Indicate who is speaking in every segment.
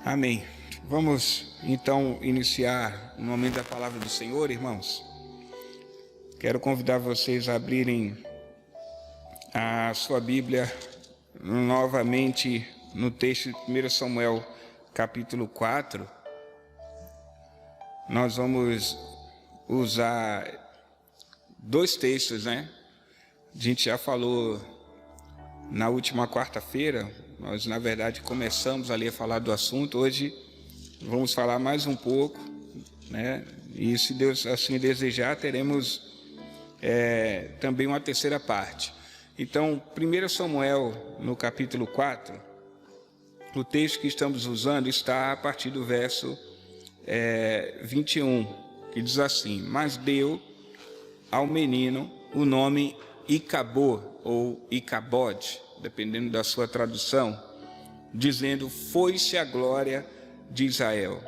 Speaker 1: Amém. Vamos então iniciar o momento da palavra do Senhor, irmãos. Quero convidar vocês a abrirem a sua Bíblia novamente no texto de 1 Samuel, capítulo 4. Nós vamos usar dois textos, né? A gente já falou na última quarta-feira, nós na verdade começamos ali a falar do assunto. Hoje vamos falar mais um pouco, né? E se Deus assim desejar, teremos também uma terceira parte. Então, 1 Samuel, no capítulo 4, o texto que estamos usando está a partir do verso 21, que diz assim: mas deu ao menino o nome Icabô, ou Icabode, dependendo da sua tradução, dizendo: foi-se a glória de Israel.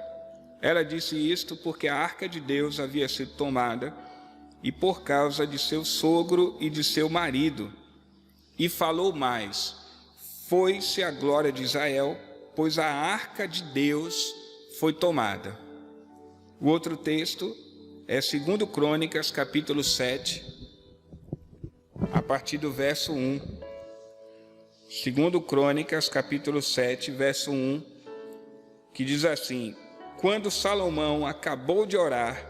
Speaker 1: Ela disse isto porque a arca de Deus havia sido tomada, e por causa de seu sogro e de seu marido. E falou mais: foi-se a glória de Israel, pois a arca de Deus foi tomada. O outro texto é 2 Crônicas, capítulo 7, a partir do verso 1. 2 Crônicas, capítulo 7, verso 1, que diz assim: quando Salomão acabou de orar,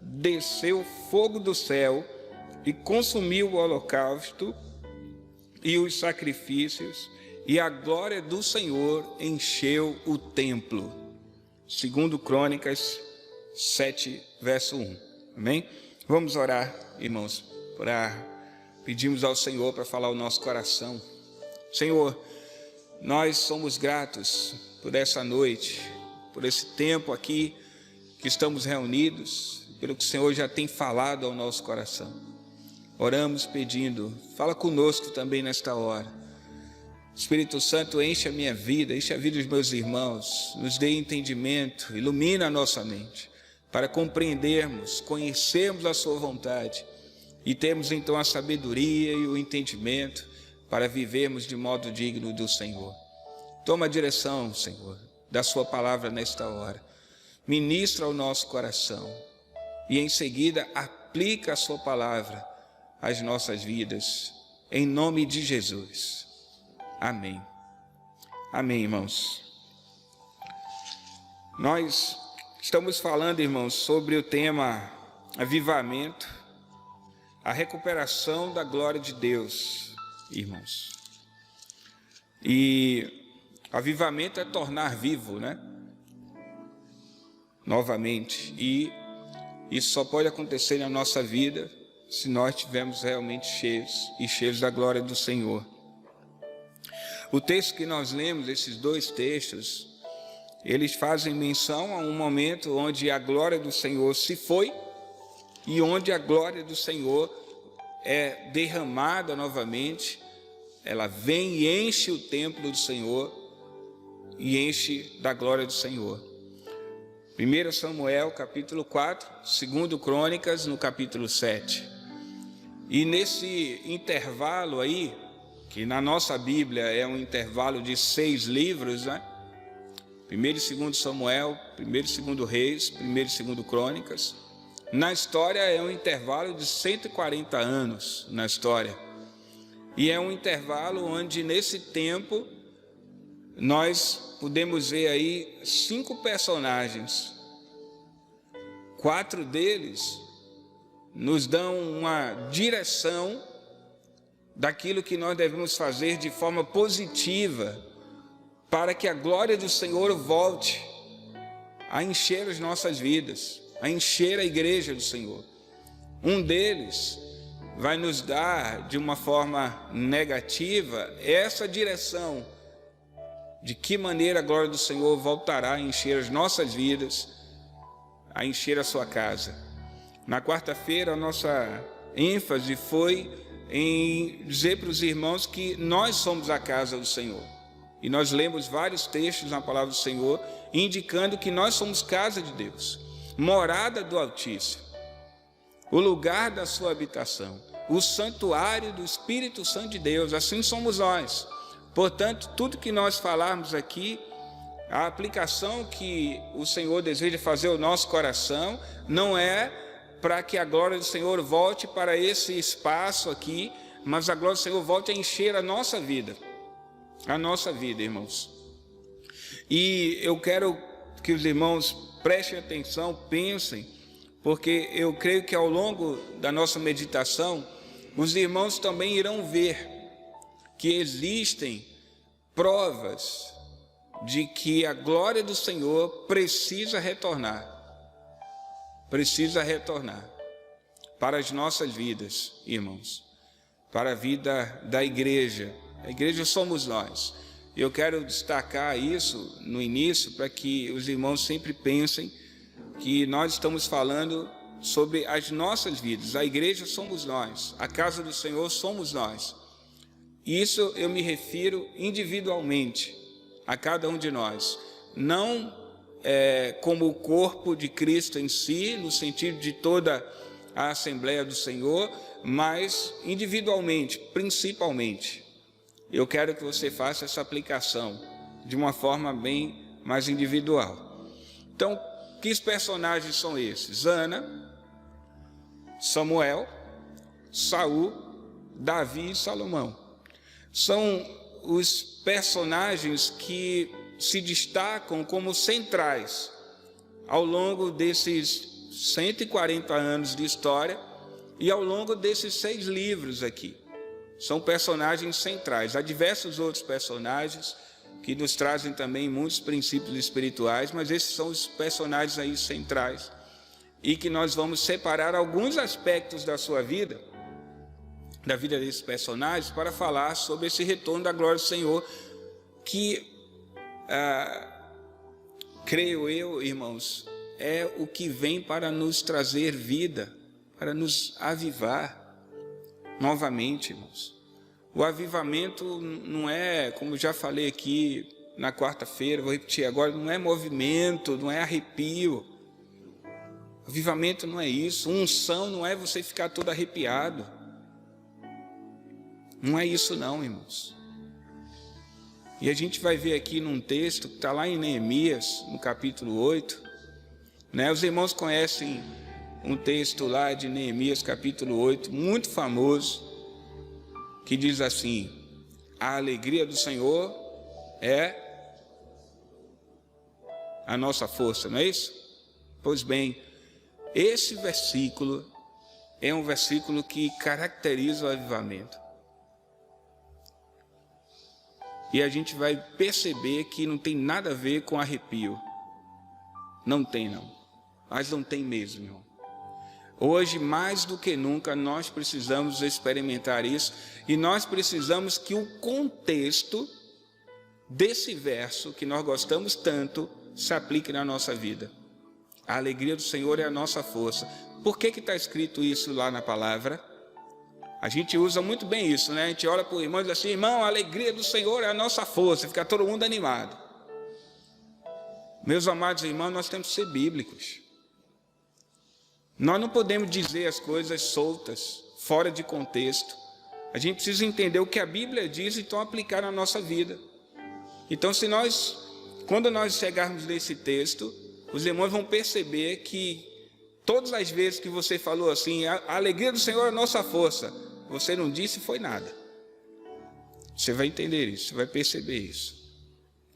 Speaker 1: desceu fogo do céu e consumiu o holocausto e os sacrifícios, e a glória do Senhor encheu o templo. 2 Crônicas 7, verso 1. Amém? Vamos orar, irmãos, pedimos ao Senhor para falar o nosso coração. Senhor, nós somos gratos por essa noite, por esse tempo aqui que estamos reunidos, pelo que o Senhor já tem falado ao nosso coração. Oramos pedindo, fala conosco também nesta hora. Espírito Santo, enche a minha vida, enche a vida dos meus irmãos, nos dê entendimento, ilumina a nossa mente, para compreendermos, conhecermos a sua vontade e termos então a sabedoria e o entendimento para vivermos de modo digno do Senhor. Toma a direção, Senhor, da sua palavra nesta hora. Ministra ao nosso coração e em seguida aplica a sua palavra às nossas vidas, em nome de Jesus. Amém. Amém, irmãos. Nós estamos falando, irmãos, sobre o tema avivamento, a recuperação da glória de Deus, irmãos. E avivamento é tornar vivo, né? Novamente. E isso só pode acontecer na nossa vida se nós estivermos realmente cheios da glória do Senhor. O texto que nós lemos, esses dois textos, eles fazem menção a um momento onde a glória do Senhor se foi e onde a glória do Senhor é derramada novamente. Ela vem e enche o templo do Senhor e enche da glória do Senhor. 1 Samuel, capítulo 4, 2 Crônicas, no capítulo 7. E nesse intervalo aí, que na nossa Bíblia é um intervalo de 6 livros, né? 1 e 2 Samuel, 1 e 2 Reis, 1 e 2 Crônicas. Na história é um intervalo de 140 anos na história. E é um intervalo onde nesse tempo nós podemos ver aí 5 personagens. 4 deles nos dão uma direção daquilo que nós devemos fazer de forma positiva para que a glória do Senhor volte a encher as nossas vidas, a encher a igreja do Senhor. Um deles vai nos dar de uma forma negativa essa direção de que maneira a glória do Senhor voltará a encher as nossas vidas, a encher a sua casa. Na quarta-feira, a nossa ênfase foi em dizer para os irmãos que nós somos a casa do Senhor. E nós lemos vários textos na palavra do Senhor, indicando que nós somos casa de Deus, morada do Altíssimo, o lugar da sua habitação, o santuário do Espírito Santo de Deus. Assim somos nós. Portanto, tudo que nós falarmos aqui A aplicação que o Senhor deseja fazer ao nosso coração não é para que a glória do Senhor volte para esse espaço aqui, mas a glória do Senhor volte a encher a nossa vida, irmãos. E eu quero que os irmãos prestem atenção, pensem, porque eu creio que ao longo da nossa meditação, os irmãos também irão ver que existem provas de que a glória do Senhor precisa retornar para as nossas vidas, irmãos, para a vida da igreja. A igreja somos nós. Eu quero destacar isso no início para que os irmãos sempre pensem que nós estamos falando sobre as nossas vidas. A igreja somos nós, a casa do Senhor somos nós. Isso eu me refiro individualmente a cada um de nós, não como o corpo de Cristo em si, no sentido de toda a Assembleia do Senhor, mas individualmente, principalmente. Eu quero que você faça essa aplicação de uma forma bem mais individual. Então, que personagens são esses? Ana, Samuel, Saul, Davi e Salomão. São os personagens que se destacam como centrais ao longo desses 140 anos de história e ao longo desses 6 livros aqui. São personagens centrais. Há diversos outros personagens que nos trazem também muitos princípios espirituais, mas esses são os personagens aí centrais e que nós vamos separar alguns aspectos da sua vida, da vida desses personagens, para falar sobre esse retorno da glória do Senhor, que, creio eu, irmãos, é o que vem para nos trazer vida, para nos avivar novamente, irmãos. O avivamento não é, como já falei aqui na quarta-feira, vou repetir agora, não é movimento, não é arrepio. Avivamento não é isso. Unção não é você ficar todo arrepiado. Não é isso não, irmãos. E a gente vai ver aqui num texto que está lá em Neemias, no capítulo 8. Né? Os irmãos conhecem um texto lá de Neemias, capítulo 8, muito famoso, que diz assim: a alegria do Senhor é a nossa força, não é isso? Pois bem, esse versículo é um versículo que caracteriza o avivamento. E a gente vai perceber que não tem nada a ver com arrepio. Não tem, não. Mas não tem mesmo, irmão. Hoje, mais do que nunca, nós precisamos experimentar isso e nós precisamos que o contexto desse verso, que nós gostamos tanto, se aplique na nossa vida. A alegria do Senhor é a nossa força. Por que está escrito isso lá na palavra? A gente usa muito bem isso, né? A gente olha para o irmão e diz assim: irmão, a alegria do Senhor é a nossa força. Fica todo mundo animado. Meus amados irmãos, nós temos que ser bíblicos. Nós não podemos dizer as coisas soltas, fora de contexto. A gente precisa entender o que a Bíblia diz e então aplicar na nossa vida. Então, quando nós chegarmos nesse texto, os irmãos vão perceber que todas as vezes que você falou assim, a alegria do Senhor é a nossa força, você não disse foi nada. Você vai entender isso, você vai perceber isso.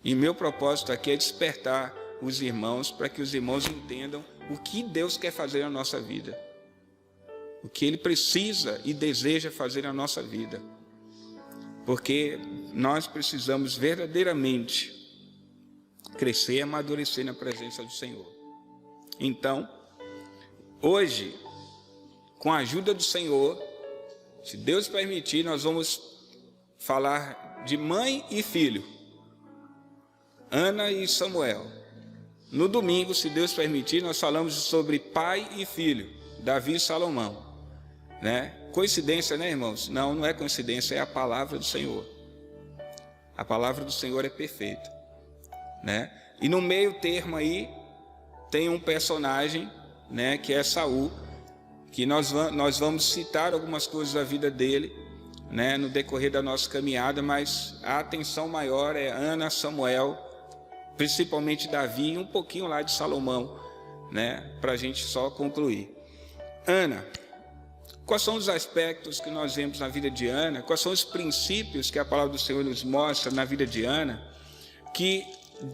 Speaker 1: E meu propósito aqui é despertar os irmãos para que os irmãos entendam o que Deus quer fazer na nossa vida, o que Ele precisa e deseja fazer na nossa vida, porque nós precisamos verdadeiramente crescer e amadurecer na presença do Senhor. Então, hoje, com a ajuda do Senhor, se Deus permitir, nós vamos falar de mãe e filho, Ana e Samuel. No domingo, se Deus permitir, nós falamos sobre pai e filho, Davi e Salomão. Né? Coincidência, né, irmãos? Não, não é coincidência, é a palavra do Senhor. A palavra do Senhor é perfeita. Né? E no meio termo aí, tem um personagem, né, que é Saul, que nós vamos citar algumas coisas da vida dele, né, no decorrer da nossa caminhada, mas a atenção maior é Ana, Samuel, principalmente Davi e um pouquinho lá de Salomão, né? Para a gente só concluir. Ana, quais são os aspectos que nós vemos na vida de Ana? Quais são os princípios que a palavra do Senhor nos mostra na vida de Ana, que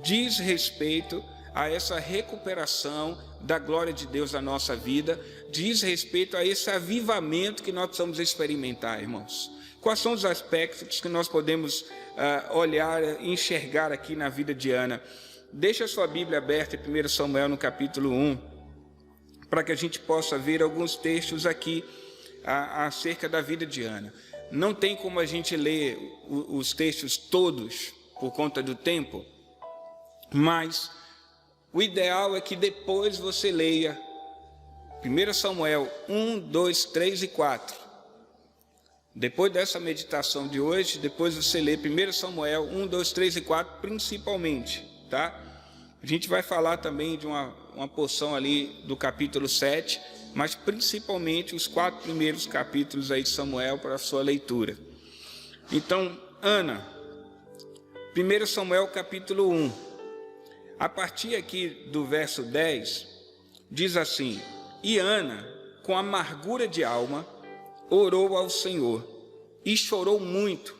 Speaker 1: diz respeito a essa recuperação da glória de Deus na nossa vida, diz respeito a esse avivamento que nós precisamos experimentar, irmãos? Quais são os aspectos que nós podemos olhar e enxergar aqui na vida de Ana? Deixa a sua Bíblia aberta em 1 Samuel, no capítulo 1, para que a gente possa ver alguns textos aqui acerca da vida de Ana. Não tem como a gente ler os textos todos por conta do tempo, mas o ideal é que depois você leia 1 Samuel 1, 2, 3 e 4. Depois dessa meditação de hoje, depois você lê 1 Samuel 1, 2, 3 e 4, principalmente, tá? A gente vai falar também de uma porção ali do capítulo 7, mas principalmente os 4 primeiros capítulos aí de Samuel para a sua leitura. Então, Ana, 1 Samuel capítulo 1, a partir aqui do verso 10, diz assim: E Ana, com amargura de alma, orou ao Senhor e chorou muito.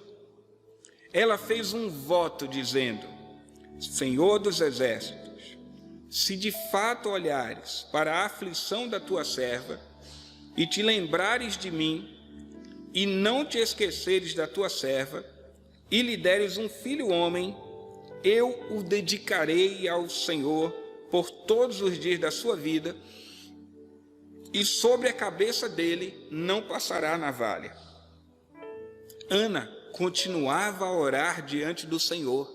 Speaker 1: Ela fez um voto dizendo: Senhor dos exércitos, se de fato olhares para a aflição da tua serva e te lembrares de mim e não te esqueceres da tua serva e lhe deres um filho homem, eu o dedicarei ao Senhor por todos os dias da sua vida, e sobre a cabeça dele não passará navalha. Ana continuava a orar diante do Senhor,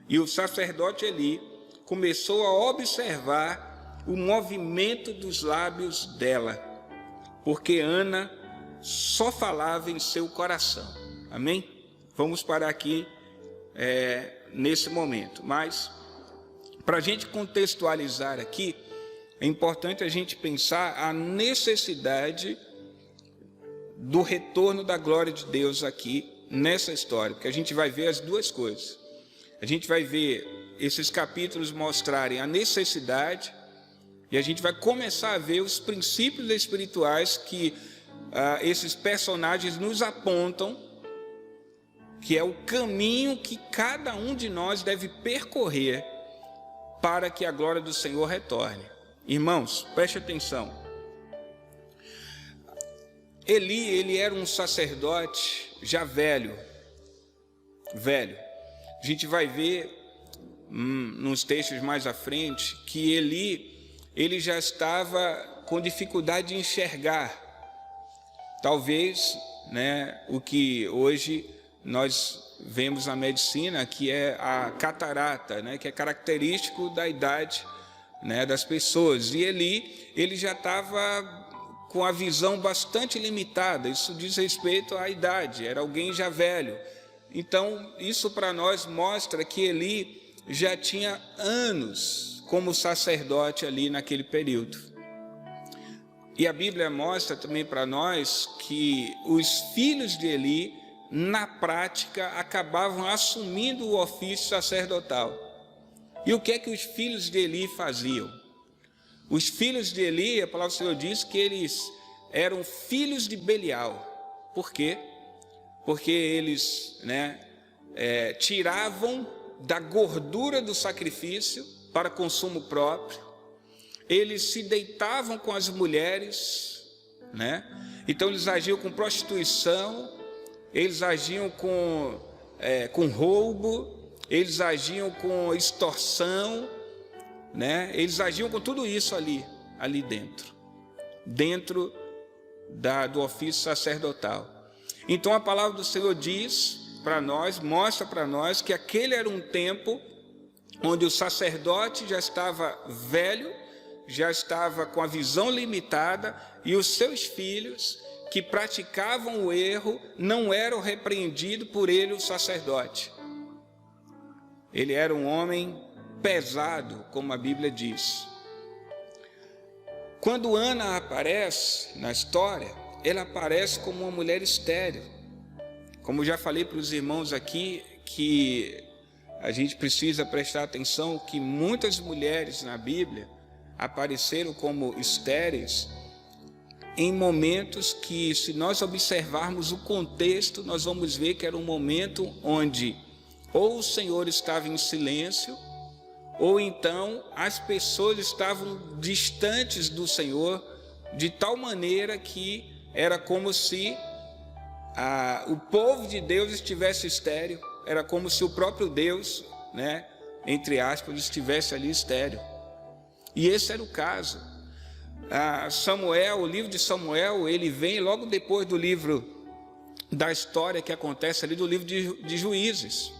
Speaker 1: e o sacerdote Eli começou a observar o movimento dos lábios dela, porque Ana só falava em seu coração. Amém? Vamos parar aqui nesse momento, mas para a gente contextualizar aqui, é importante a gente pensar a necessidade do retorno da glória de Deus aqui nessa história, porque a gente vai ver as duas coisas. A gente vai ver esses capítulos mostrarem a necessidade, e a gente vai começar a ver os princípios espirituais que esses personagens nos apontam, que é o caminho que cada um de nós deve percorrer para que a glória do Senhor retorne. Irmãos, preste atenção. Eli, ele era um sacerdote já velho. A gente vai ver nos textos mais à frente que ele já estava com dificuldade de enxergar. Talvez, né, o que hoje nós vemos na medicina, que é a catarata, né, que é característico da idade, né, das pessoas. E ele já estava com a visão bastante limitada. Isso diz respeito à idade, era alguém já velho. Então, isso para nós mostra que Eli já tinha anos como sacerdote ali naquele período. E a Bíblia mostra também para nós que os filhos de Eli, na prática, acabavam assumindo o ofício sacerdotal. E o que é que os filhos de Eli faziam? Os filhos de Eli, a palavra do Senhor diz que eles eram filhos de Belial. Por quê? Porque eles, tiravam da gordura do sacrifício para consumo próprio. Eles se deitavam com as mulheres, né? Então eles agiam com prostituição, eles agiam com roubo, eles agiam com extorsão, né? Eles agiam com tudo isso ali dentro do ofício sacerdotal. Então a palavra do Senhor diz para nós, mostra para nós que aquele era um tempo onde o sacerdote já estava velho, já estava com a visão limitada, e os seus filhos que praticavam o erro não eram repreendidos por ele, o sacerdote. Ele era um homem pesado, como a Bíblia diz. Quando Ana aparece na história, ela aparece como uma mulher estéril. Como já falei para os irmãos aqui, que a gente precisa prestar atenção que muitas mulheres na Bíblia apareceram como estéreis em momentos que, se nós observarmos o contexto, nós vamos ver que era um momento onde ou o Senhor estava em silêncio, ou então as pessoas estavam distantes do Senhor, de tal maneira que era como se o povo de Deus estivesse estéril, era como se o próprio Deus, né, entre aspas, estivesse ali estéril. E esse era o caso. Samuel, o livro de Samuel, ele vem logo depois do livro da história que acontece ali do livro de Juízes.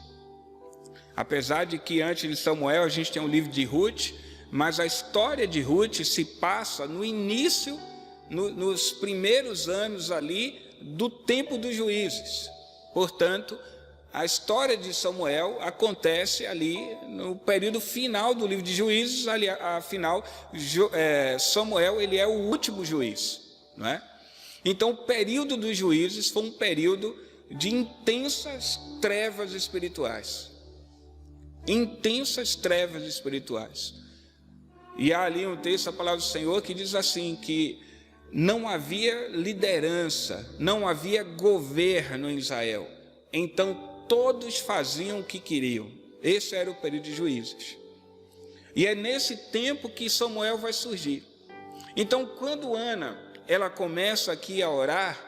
Speaker 1: Apesar de que antes de Samuel a gente tem o livro de Ruth, mas a história de Ruth se passa no início, nos primeiros anos ali do tempo dos Juízes. Portanto, a história de Samuel acontece ali no período final do livro de Juízes. Ali, afinal, Samuel ele é o último juiz, não é? Então, o período dos Juízes foi um período de intensas trevas espirituais. Intensas trevas espirituais. E há ali um texto, a palavra do Senhor, que diz assim, que não havia liderança, não havia governo em Israel. Então, todos faziam o que queriam. Esse era o período de Juízes. E é nesse tempo que Samuel vai surgir. Então, quando Ana, ela começa aqui a orar,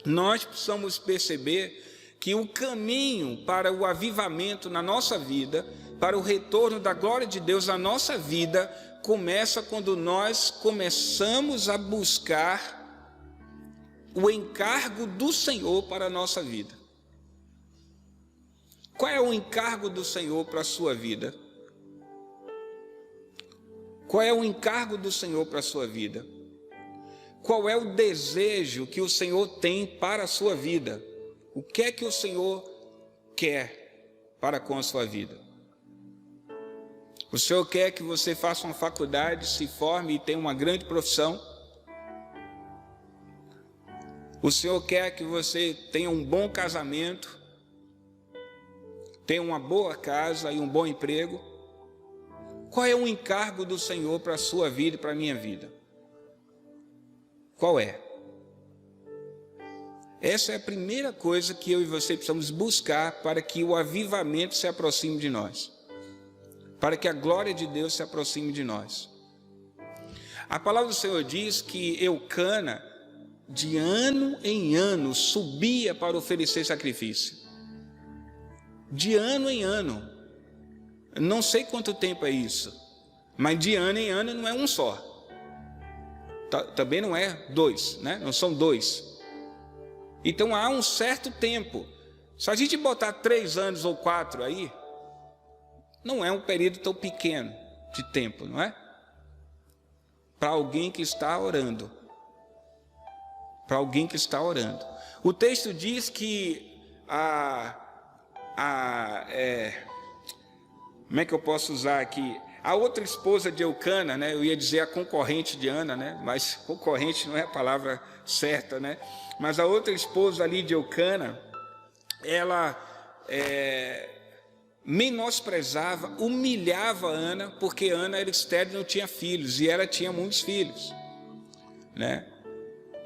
Speaker 1: nós precisamos perceber que o caminho para o avivamento na nossa vida, para o retorno da glória de Deus na nossa vida, começa quando nós começamos a buscar o encargo do Senhor para a nossa vida. Qual é o encargo do Senhor para a sua vida? Qual é o encargo do Senhor para a sua vida? Qual é o desejo que o Senhor tem para a sua vida? O que é que o Senhor quer para com a sua vida? O Senhor quer que você faça uma faculdade, se forme e tenha uma grande profissão? O Senhor quer que você tenha um bom casamento, tenha uma boa casa e um bom emprego? Qual é o encargo do Senhor para a sua vida e para a minha vida? Qual é? Essa é a primeira coisa que eu e você precisamos buscar para que o avivamento se aproxime de nós, para que a glória de Deus se aproxime de nós. A palavra do Senhor diz que Eucana, de ano em ano, subia para oferecer sacrifício. De ano em ano. Não sei quanto tempo é isso, mas de ano em ano não é um só. Também não é dois, né? Não são dois. Então há um certo tempo. Se a gente botar 3 anos ou 4 aí, não é um período tão pequeno de tempo, não é? Para alguém que está orando. Para alguém que está orando. O texto diz que como é que eu posso usar aqui? A outra esposa de Eucana, né? Eu ia dizer a concorrente de Ana, né? Mas concorrente não é a palavra certa, né? Mas a outra esposa ali de Eucana, ela menosprezava, humilhava Ana, porque Ana era estéril e não tinha filhos, e ela tinha muitos filhos, né?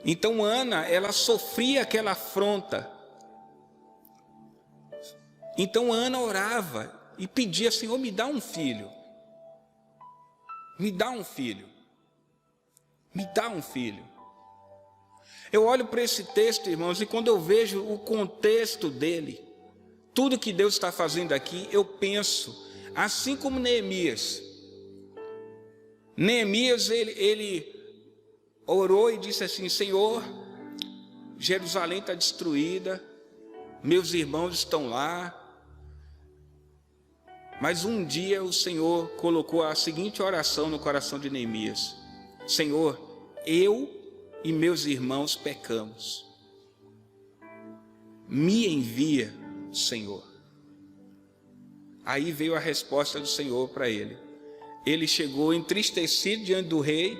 Speaker 1: Então Ana, ela sofria aquela afronta. Então Ana orava e pedia: Senhor, me dá um filho. Me dá um filho. Me dá um filho. Eu olho para esse texto, irmãos, e quando eu vejo o contexto dele, tudo que Deus está fazendo aqui, eu penso, assim como Neemias. Neemias, ele orou e disse assim: Senhor, Jerusalém está destruída, meus irmãos estão lá. Mas um dia o Senhor colocou a seguinte oração no coração de Neemias: Senhor, eu e meus irmãos pecamos. Me envia, Senhor. Aí veio a resposta do Senhor para ele. Ele chegou entristecido diante do rei,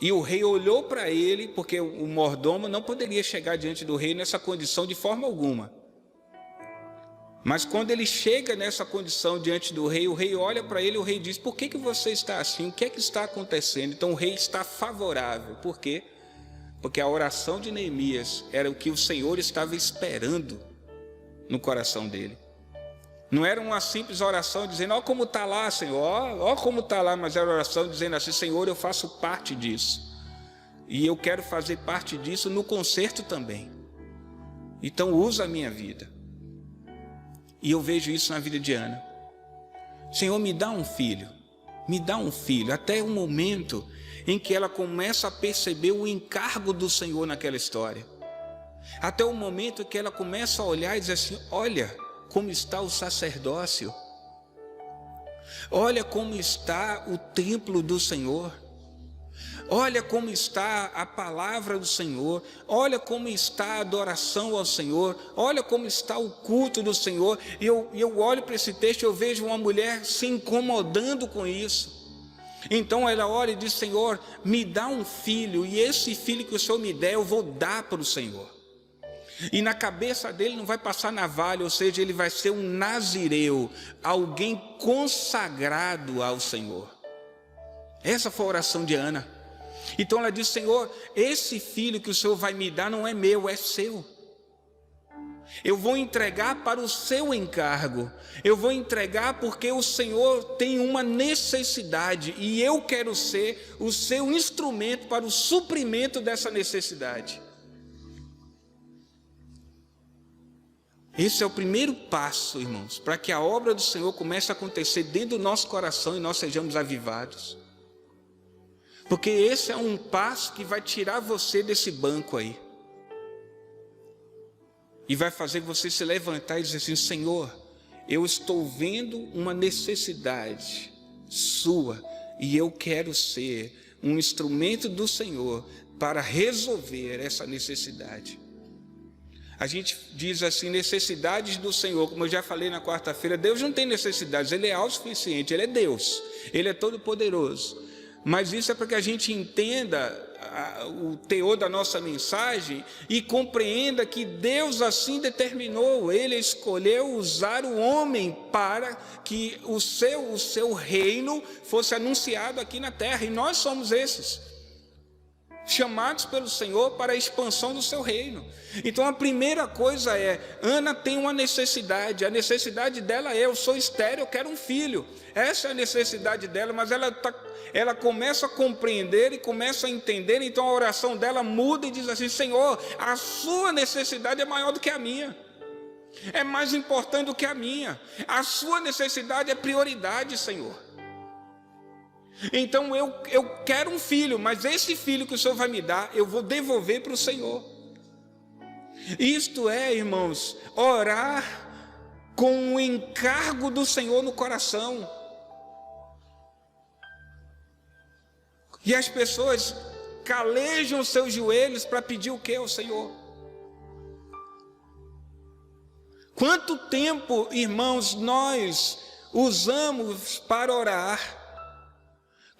Speaker 1: e o rei olhou para ele, porque o mordomo não poderia chegar diante do rei nessa condição de forma alguma. Mas quando ele chega nessa condição diante do rei, o rei olha para ele, o rei diz: por que você está assim? O que é que está acontecendo? Então o rei está favorável. Por quê? Porque a oração de Neemias era o que o Senhor estava esperando no coração dele. Não era uma simples oração dizendo: ó como está lá, Senhor, ó como está lá, mas era oração dizendo assim: Senhor, eu faço parte disso. E eu quero fazer parte disso no concerto também. Então usa a minha vida. E eu vejo isso na vida de Ana. Senhor, me dá um filho. Me dá um filho. Até o momento em que ela começa a perceber o encargo do Senhor naquela história. Até o momento em que ela começa a olhar e dizer assim: olha como está o sacerdócio. Olha como está o templo do Senhor. Olha como está a palavra do Senhor. Olha como está a adoração ao Senhor. Olha como está o culto do Senhor. E eu olho para esse texto e eu vejo uma mulher se incomodando com isso. Então ela olha e diz: Senhor, me dá um filho, e esse filho que o Senhor me der eu vou dar para o Senhor. E na cabeça dele não vai passar navalha, ou seja, ele vai ser um nazireu, alguém consagrado ao Senhor. Essa foi a oração de Ana. Então ela diz: Senhor, esse filho que o Senhor vai me dar não é meu, é seu. Eu vou entregar para o seu encargo. Eu vou entregar porque o Senhor tem uma necessidade e eu quero ser o seu instrumento para o suprimento dessa necessidade. Esse é o primeiro passo, irmãos, para que a obra do Senhor comece a acontecer dentro do nosso coração e nós sejamos avivados. Porque esse é um passo que vai tirar você desse banco aí. E vai fazer você se levantar e dizer assim: Senhor, eu estou vendo uma necessidade sua e eu quero ser um instrumento do Senhor para resolver essa necessidade. A gente diz assim: necessidades do Senhor. Como eu já falei na quarta-feira, Deus não tem necessidades, Ele é autossuficiente, Ele é Deus, Ele é todo poderoso. Mas isso é para que a gente entenda o teor da nossa mensagem e compreenda que Deus assim determinou. Ele escolheu usar o homem para que o seu reino fosse anunciado aqui na terra, e nós somos esses, chamados pelo Senhor para a expansão do seu reino. Então a primeira coisa é: Ana tem uma necessidade. A necessidade dela é: eu sou estéril, eu quero um filho. Essa é a necessidade dela, mas ela começa a compreender e começa a entender. Então a oração dela muda e diz assim: Senhor, a sua necessidade é maior do que a minha, é mais importante do que a minha. A sua necessidade é prioridade, Senhor. Então eu quero um filho, mas esse filho que o Senhor vai me dar, eu vou devolver para o Senhor. Isto é, irmãos, orar com o encargo do Senhor no coração. E as pessoas calejam os seus joelhos para pedir o que ao Senhor? Quanto tempo, irmãos, nós usamos para orar?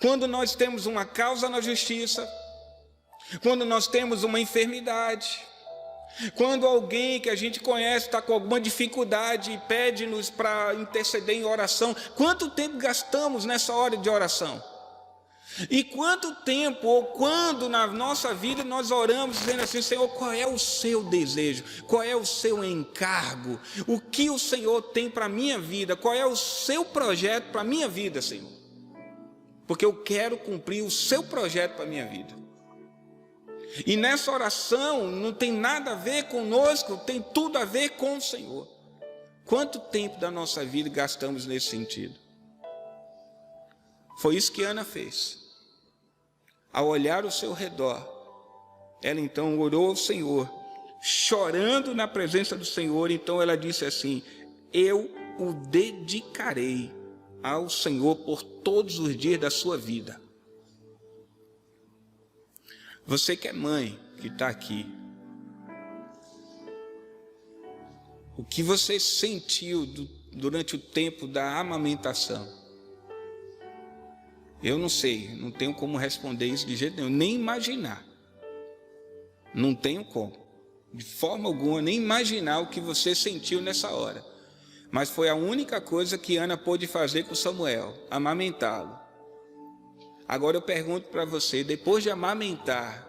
Speaker 1: Quando nós temos uma causa na justiça, quando nós temos uma enfermidade, quando alguém que a gente conhece está com alguma dificuldade e pede-nos para interceder em oração, quanto tempo gastamos nessa hora de oração? E quanto tempo ou quando na nossa vida nós oramos dizendo assim: Senhor, qual é o seu desejo? Qual é o seu encargo? O que o Senhor tem para a minha vida? Qual é o seu projeto para a minha vida, Senhor? Porque eu quero cumprir o seu projeto para a minha vida. E nessa oração não tem nada a ver conosco, tem tudo a ver com o Senhor. Quanto tempo da nossa vida gastamos nesse sentido? Foi isso que Ana fez. Ao olhar ao seu redor, ela então orou ao Senhor, chorando na presença do Senhor. Então ela disse assim: eu o dedicarei ao Senhor por todos os dias da sua vida. Você que é mãe, que está aqui, o que você sentiu durante o tempo da amamentação? Eu não sei, não tenho como responder isso de jeito nenhum, nem imaginar. Não tenho como, de forma alguma, nem imaginar o que você sentiu nessa hora. mas foi a única coisa que Ana pôde fazer com Samuel, amamentá-lo. Agora eu pergunto para você, depois de amamentar,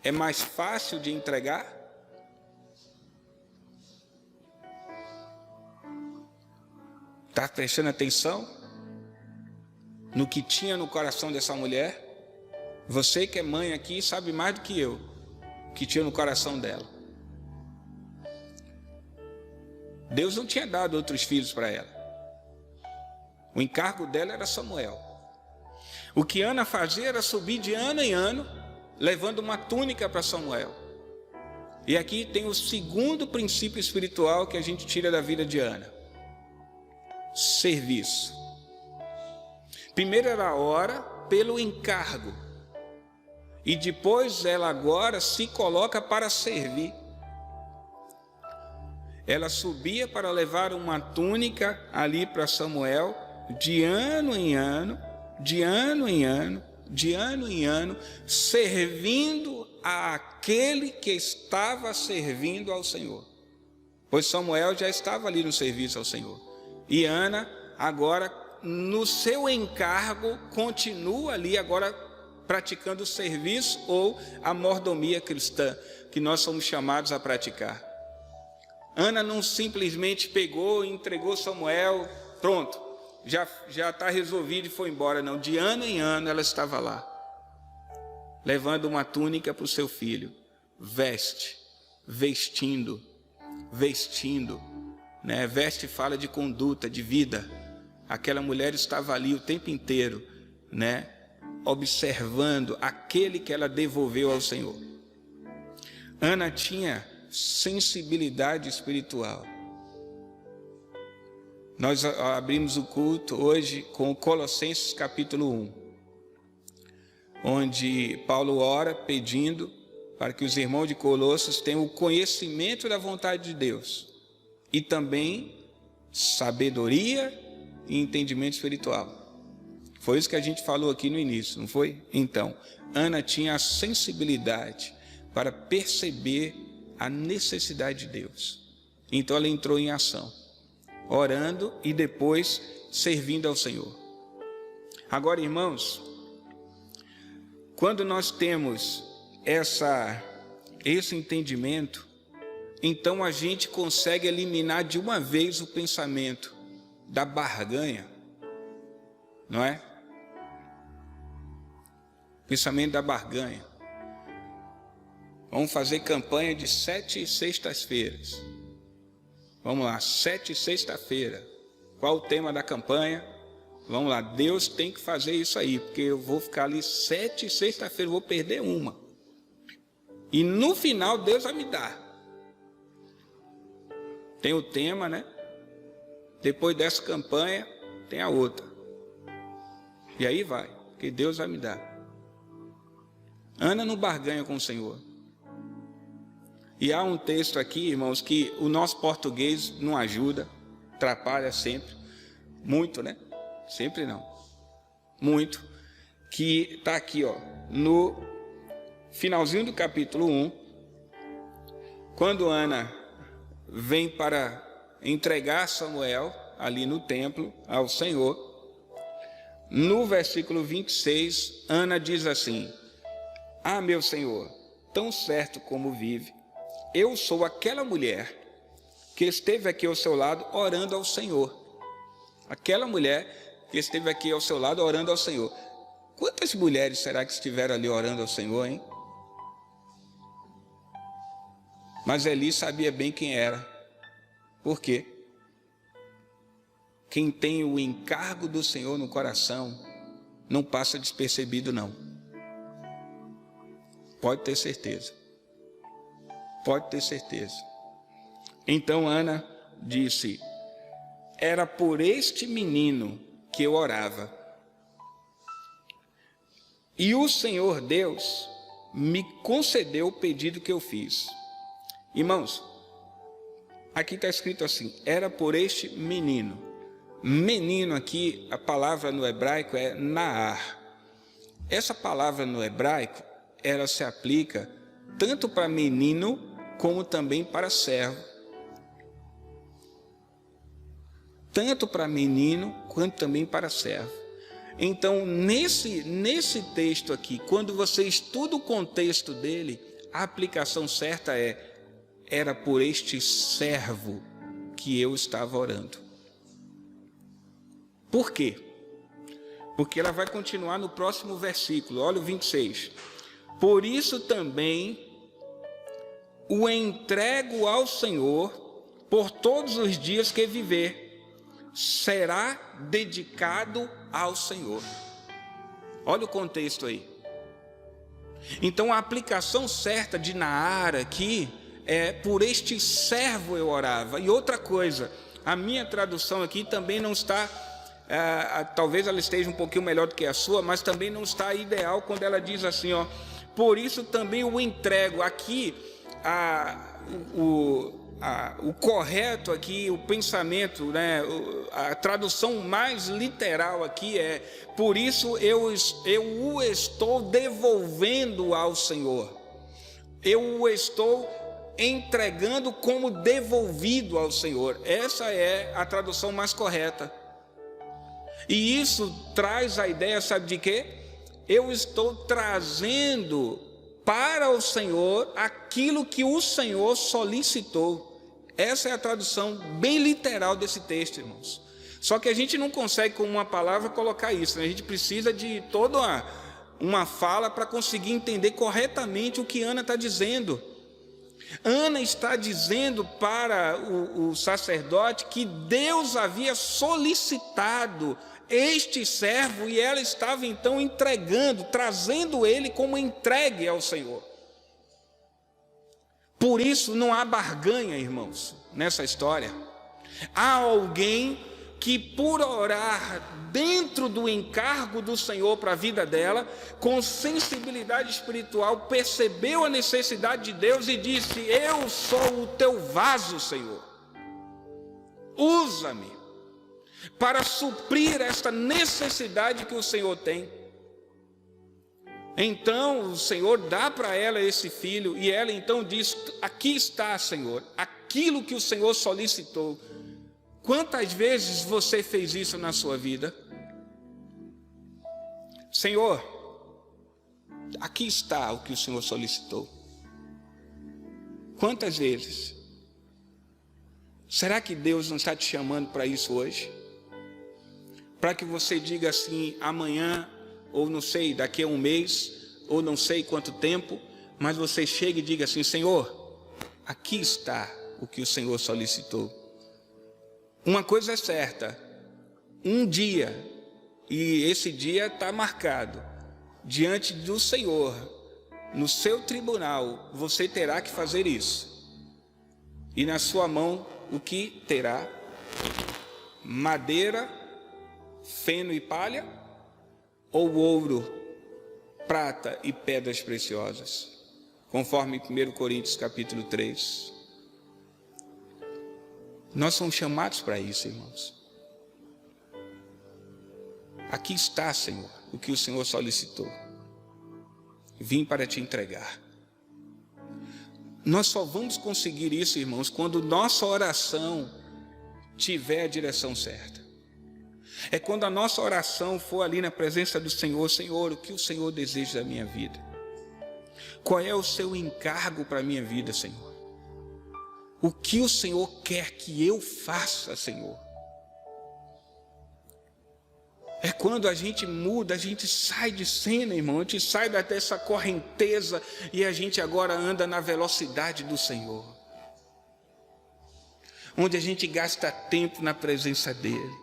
Speaker 1: é mais fácil de entregar? Está prestando atenção no que tinha no coração dessa mulher? Você que é mãe aqui sabe mais do que eu o que tinha no coração dela. Deus não tinha dado outros filhos para ela. O encargo dela era Samuel. O que Ana fazia era subir de ano em ano, levando uma túnica para Samuel. E aqui tem o segundo princípio espiritual que a gente tira da vida de Ana: serviço. Primeiro ela ora pelo encargo, e depois ela agora se coloca para servir. Ela subia para levar uma túnica ali para Samuel, de ano em ano, de ano em ano, de ano em ano, servindo àquele que estava servindo ao Senhor. Pois Samuel já estava ali no serviço ao Senhor. E Ana, agora, no seu encargo, continua ali agora praticando o serviço ou a mordomia cristã, que nós somos chamados a praticar. Ana não simplesmente pegou e entregou Samuel, pronto, já está resolvido e foi embora. Não, de ano em ano ela estava lá, levando uma túnica para o seu filho. Vestindo, né? Veste fala de conduta, de vida. Aquela mulher estava ali o tempo inteiro, né? Observando aquele que ela devolveu ao Senhor. Ana tinha sensibilidade espiritual. Nós abrimos o culto hoje com Colossenses capítulo 1, onde Paulo ora pedindo para que os irmãos de Colossos tenham o conhecimento da vontade de Deus e também sabedoria e entendimento espiritual. Foi isso que a gente falou aqui no início, não foi? Então, Ana tinha a sensibilidade para perceber a necessidade de Deus. Então ela entrou em ação, orando e depois servindo ao Senhor. Agora, irmãos, quando nós temos esse entendimento, então a gente consegue eliminar de uma vez o pensamento da barganha, não é? Pensamento da barganha. Vamos fazer campanha de 7 sextas-feiras. Vamos lá, 7 sexta-feira. Qual o tema da campanha? Vamos lá, Deus tem que fazer isso aí, porque eu vou ficar ali 7 sexta-feira, vou perder uma. E no final Deus vai me dar. Tem o tema, né? Depois dessa campanha, tem a outra. E aí vai, porque Deus vai me dar. Ana não barganha com o Senhor. E há um texto aqui, irmãos, que o nosso português não ajuda, atrapalha sempre, muito, né? Sempre não, muito, que está aqui, ó, no finalzinho do capítulo 1, quando Ana vem para entregar Samuel ali no templo ao Senhor. No versículo 26, Ana diz assim: ah, meu Senhor, tão certo como vive, eu sou aquela mulher que esteve aqui ao seu lado orando ao Senhor. Aquela mulher que esteve aqui ao seu lado orando ao Senhor. Quantas mulheres será que estiveram ali orando ao Senhor, hein? Mas Eli sabia bem quem era. Por quê? Quem tem o encargo do Senhor no coração não passa despercebido, não. Pode ter certeza. Pode ter certeza. Então Ana disse: era por este menino que eu orava. E o Senhor Deus me concedeu o pedido que eu fiz. Irmãos, aqui está escrito assim: era por este menino. Menino aqui, a palavra no hebraico é Naar. Essa palavra no hebraico, ela se aplica tanto para menino como também para servo. tanto para menino quanto também para servo. Então, nesse texto aqui, quando você estuda o contexto dele, a aplicação certa era por este servo que eu estava orando. Por quê? Porque ela vai continuar no próximo versículo, olha o 26. Por isso também o entrego ao Senhor por todos os dias que viver, será dedicado ao Senhor. Olha o contexto aí. Então a aplicação certa de Naara aqui é: por este servo eu orava. E outra coisa, a minha tradução aqui também não está, talvez ela esteja um pouquinho melhor do que a sua, mas também não está ideal quando ela diz assim, ó, por isso também o entrego. Aqui o correto aqui, o pensamento, né, a tradução mais literal aqui é: por isso eu o estou devolvendo ao Senhor. Eu o estou entregando como devolvido ao Senhor. Essa é a tradução mais correta. E isso traz a ideia, sabe de quê? Eu estou trazendo para o Senhor aquilo que o Senhor solicitou. Essa é a tradução bem literal desse texto, irmãos. Só que a gente não consegue com uma palavra colocar isso, né? A gente precisa de toda uma fala para conseguir entender corretamente o que Ana está dizendo. Ana está dizendo para o sacerdote que Deus havia solicitado este servo e ela estava então entregando, trazendo ele como entregue ao Senhor. Por isso não há barganha, irmãos, nessa história. Há alguém que, por orar dentro do encargo do Senhor para a vida dela, com sensibilidade espiritual, percebeu a necessidade de Deus e disse: eu sou o teu vaso, Senhor. Usa-me para suprir esta necessidade que o Senhor tem. Então o Senhor dá para ela esse filho e ela então diz: aqui está, Senhor, aquilo que o Senhor solicitou. Quantas vezes você fez isso na sua vida? Senhor, aqui está o que o Senhor solicitou. Quantas vezes? Será que Deus não está te chamando para isso hoje? Para que você diga assim amanhã, ou não sei, daqui a um mês, ou não sei quanto tempo, mas você chega e diga assim: Senhor, aqui está o que o Senhor solicitou. Uma coisa é certa, um dia, e esse dia está marcado, diante do Senhor, no seu tribunal, você terá que fazer isso. E na sua mão, o que terá? Madeira, feno e palha, ou ouro, prata e pedras preciosas, conforme 1 Coríntios capítulo 3. Nós somos chamados para isso, irmãos. Aqui está, Senhor, o que o Senhor solicitou. Vim para te entregar. Nós só vamos conseguir isso, irmãos, quando nossa oração tiver a direção certa. É quando a nossa oração for ali na presença do Senhor: Senhor, o que o Senhor deseja da minha vida? Qual é o seu encargo para a minha vida, Senhor? O que o Senhor quer que eu faça, Senhor? É quando a gente muda, a gente sai de cena, irmão, a gente sai dessa correnteza e a gente agora anda na velocidade do Senhor. Onde a gente gasta tempo na presença dEle.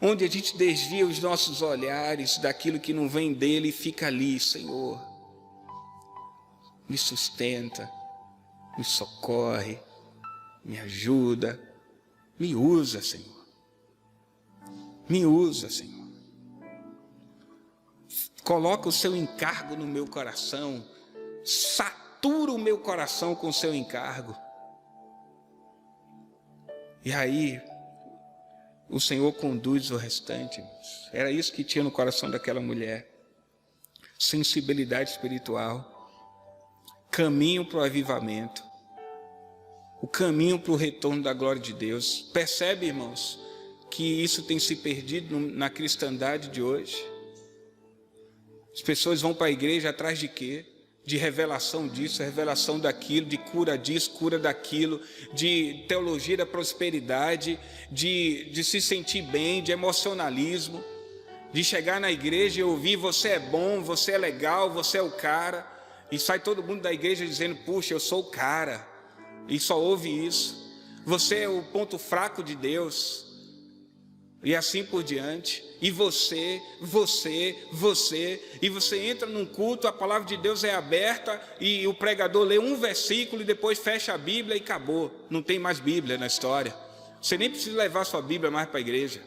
Speaker 1: Onde a gente desvia os nossos olhares daquilo que não vem dEle e fica ali: Senhor, me sustenta, me socorre, me ajuda, me usa, Senhor. Me usa, Senhor. Coloca o seu encargo no meu coração. Satura o meu coração com o seu encargo. E aí, o Senhor conduz o restante. Era isso que tinha no coração daquela mulher. Sensibilidade espiritual. Caminho para o avivamento. O caminho para o retorno da glória de Deus. Percebe, irmãos? que isso tem se perdido na cristandade de hoje? As pessoas vão para a igreja atrás de quê? De revelação disso, revelação daquilo, de cura disso, cura daquilo, de teologia da prosperidade, de se sentir bem, de emocionalismo, de chegar na igreja e ouvir: você é bom, você é legal, você é o cara, e sai todo mundo da igreja dizendo: puxa, eu sou o cara, e só ouve isso. Você é o ponto fraco de Deus, e assim por diante. E você, e você entra num culto, a palavra de Deus é aberta e o pregador lê um versículo e depois fecha a Bíblia e acabou. Não tem mais Bíblia na história. Você nem precisa levar sua Bíblia mais para a igreja,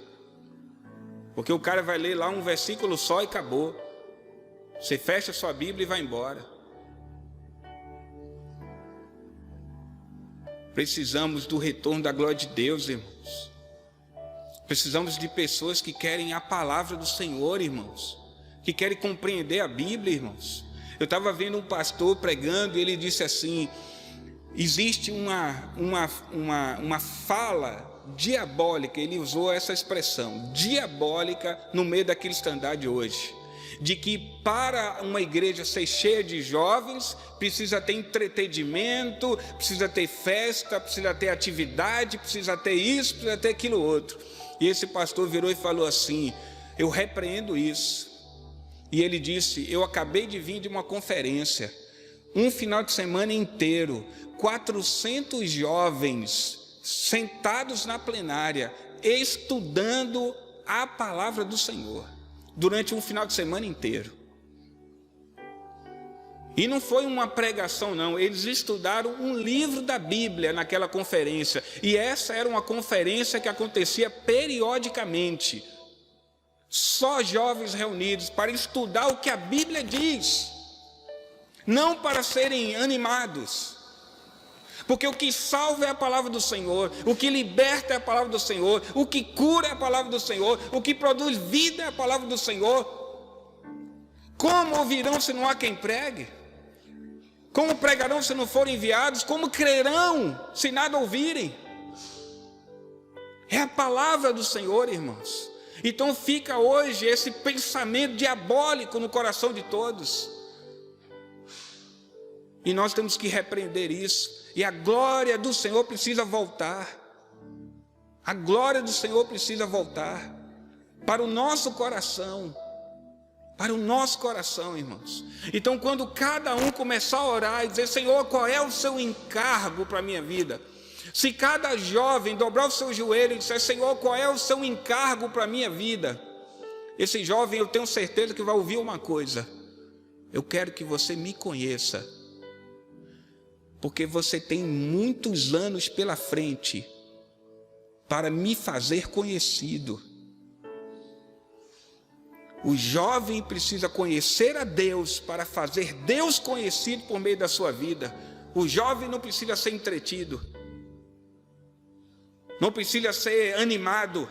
Speaker 1: porque o cara vai ler lá um versículo só e acabou. Você fecha sua Bíblia e vai embora. Precisamos do retorno da glória de Deus, irmãos. Precisamos de pessoas que querem a palavra do Senhor, irmãos, que querem compreender a Bíblia, irmãos. Eu estava vendo um pastor pregando e ele disse assim: existe uma fala diabólica, ele usou essa expressão, diabólica, no meio da cristandade hoje, de que para uma igreja ser cheia de jovens, precisa ter entretenimento, precisa ter festa, precisa ter atividade, precisa ter isso, precisa ter aquilo outro. E esse pastor virou e falou assim: eu repreendo isso. E ele disse: eu acabei de vir de uma conferência, um final de semana inteiro, 400 jovens sentados na plenária, estudando a palavra do Senhor, durante um final de semana inteiro. E não foi uma pregação, não. Eles estudaram um livro da Bíblia naquela conferência. E essa era uma conferência que acontecia periodicamente. Só jovens reunidos para estudar o que a Bíblia diz, não para serem animados. Porque o que salva é a palavra do Senhor, o que liberta é a palavra do Senhor, o que cura é a palavra do Senhor, o que produz vida é a palavra do Senhor. Como ouvirão se não há quem pregue? Como pregarão se não forem enviados? Como crerão se nada ouvirem? É a palavra do Senhor, irmãos. Então fica hoje esse pensamento diabólico no coração de todos. E nós temos que repreender isso. E a glória do Senhor precisa voltar. A glória do Senhor precisa voltar para o nosso coração. Para o nosso coração, irmãos. Então, quando cada um começar a orar e dizer: Senhor, qual é o seu encargo para a minha vida? Se cada jovem dobrar o seu joelho e disser: Senhor, qual é o seu encargo para a minha vida? Esse jovem, eu tenho certeza que vai ouvir uma coisa: eu quero que você me conheça, porque você tem muitos anos pela frente para me fazer conhecido. O jovem precisa conhecer a Deus para fazer Deus conhecido por meio da sua vida. O jovem não precisa ser entretido, não precisa ser animado,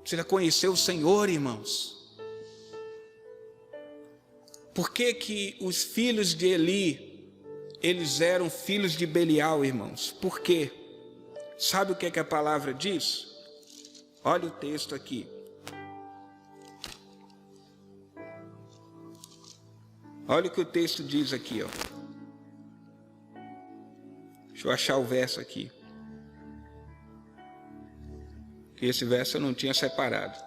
Speaker 1: precisa conhecer o Senhor, irmãos. Por que que os filhos de Eli, eles eram filhos de Belial, irmãos? Por quê? Sabe o que a palavra diz? Olha o texto aqui. Olha o que o texto diz aqui, ó. Deixa eu achar o verso aqui. Que esse verso eu não tinha separado.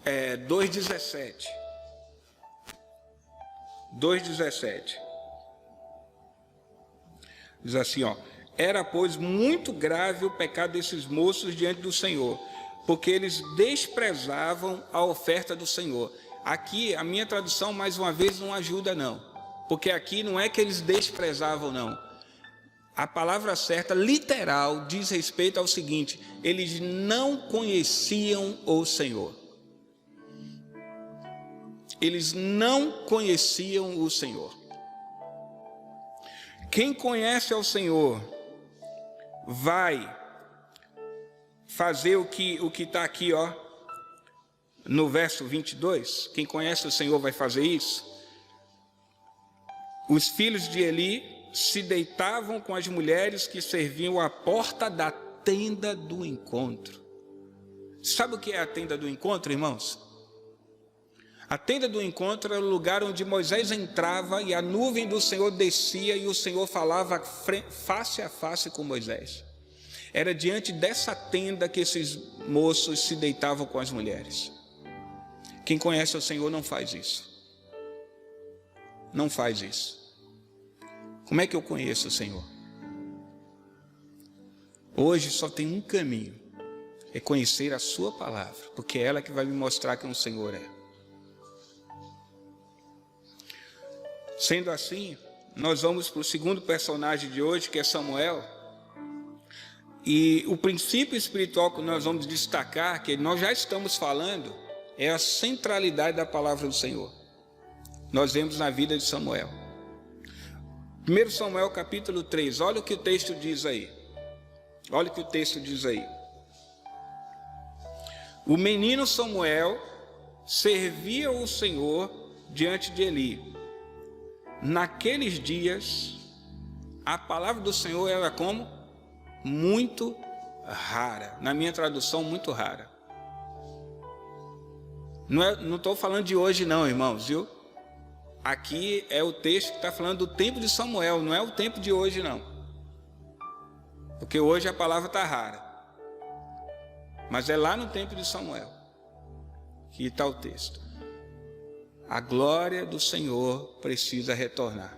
Speaker 1: É 2,17. 2,17. Diz assim, ó: era, pois, muito grave o pecado desses moços diante do Senhor, porque eles desprezavam a oferta do Senhor. Aqui, a minha tradução, mais uma vez, não ajuda, não. Porque aqui não é que eles desprezavam, não. A palavra certa, literal, diz respeito ao seguinte: eles não conheciam o Senhor. Eles não conheciam o Senhor. Quem conhece ao Senhor vai fazer o que está aqui, ó, no verso 22. Quem conhece o Senhor vai fazer isso. Os filhos de Eli se deitavam com as mulheres que serviam à porta da tenda do encontro. Sabe o que é a tenda do encontro, irmãos? A tenda do encontro era o lugar onde Moisés entrava e a nuvem do Senhor descia e o Senhor falava face a face com Moisés. Era diante dessa tenda que esses moços se deitavam com as mulheres. Quem conhece o Senhor não faz isso. Não faz isso. Como é que eu conheço o Senhor? Hoje só tem um caminho. É conhecer a sua palavra, porque é ela que vai me mostrar quem o Senhor é. Sendo assim, nós vamos para o segundo personagem de hoje, que é Samuel. E o princípio espiritual que nós vamos destacar, que nós já estamos falando, é a centralidade da palavra do Senhor. Nós vemos na vida de Samuel. 1 Samuel capítulo 3, olha o que o texto diz aí. Olha o que o texto diz aí. O menino Samuel servia o Senhor diante de Eli. Naqueles dias, a palavra do Senhor era como? Muito rara. Na minha tradução, muito rara. Não estou falando de hoje não, irmãos, viu? Aqui é o texto que está falando do tempo de Samuel, não é o tempo de hoje não. Porque hoje a palavra está rara. Mas é lá no tempo de Samuel que está o texto. A glória do Senhor precisa retornar.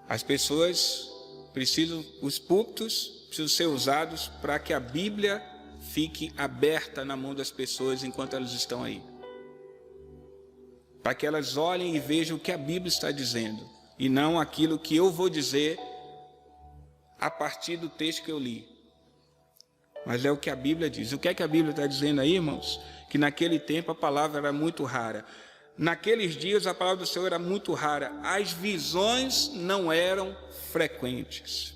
Speaker 1: As pessoas precisam, os púlpitos precisam ser usados para que a Bíblia fique aberta na mão das pessoas enquanto elas estão aí. Para que elas olhem e vejam o que a Bíblia está dizendo, e não aquilo que eu vou dizer a partir do texto que eu li. Mas é o que a Bíblia diz. O que é que a Bíblia está dizendo aí, irmãos? Que naquele tempo a palavra era muito rara. Naqueles dias a palavra do Senhor era muito rara. As visões não eram frequentes.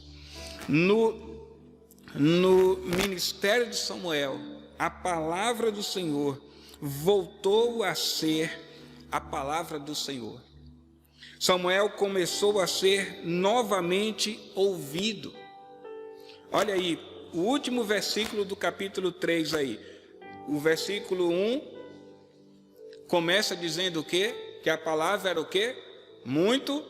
Speaker 1: No ministério de Samuel, a palavra do Senhor voltou a ser a palavra do Senhor. Samuel começou a ser novamente ouvido. Olha aí, o último versículo do capítulo 3 aí. O versículo 1 começa dizendo o quê? Que a palavra era o quê? Muito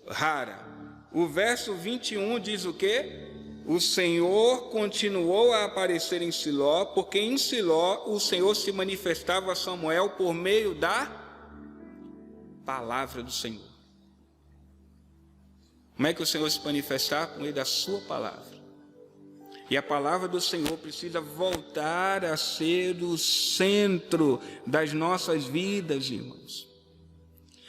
Speaker 1: rara. O verso 21 diz o quê? O Senhor continuou a aparecer em Siló, porque em Siló o Senhor se manifestava a Samuel por meio da palavra do Senhor. Como é que o Senhor se manifestar? Por meio da sua palavra. E a palavra do Senhor precisa voltar a ser o centro das nossas vidas, irmãos.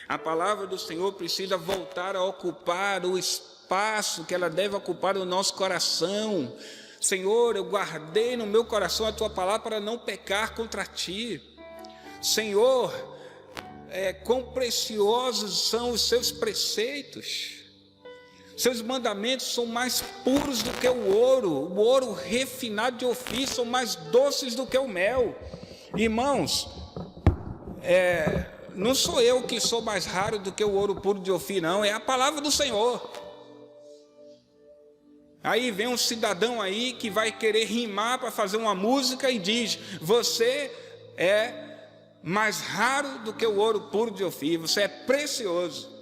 Speaker 1: A palavra do Senhor precisa voltar a ocupar o espaço que ela deve ocupar no nosso coração. Senhor, eu guardei no meu coração a tua palavra para não pecar contra ti. Senhor, quão preciosos são os seus preceitos. Seus mandamentos são mais puros do que o ouro refinado de Ofir, são mais doces do que o mel. Irmãos, não sou eu que sou mais raro do que o ouro puro de Ofir, não, é a palavra do Senhor. Aí vem um cidadão aí que vai querer rimar para fazer uma música e diz: você é mais raro do que o ouro puro de Ofir, você é precioso.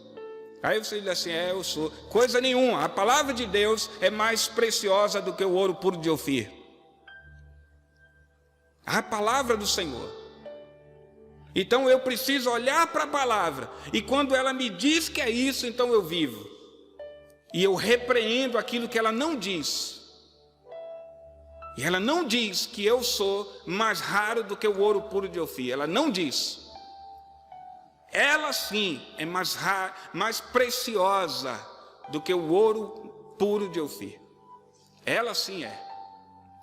Speaker 1: Aí você diz assim: eu sou. Coisa nenhuma, a palavra de Deus é mais preciosa do que o ouro puro de Ofir. A palavra do Senhor. Então eu preciso olhar para a palavra, e quando ela me diz que é isso, então eu vivo. E eu repreendo aquilo que ela não diz. E ela não diz que eu sou mais raro do que o ouro puro de Ofir. Ela não diz. Ela sim é mais rara, mais preciosa do que o ouro puro de Ofir. Ela sim é.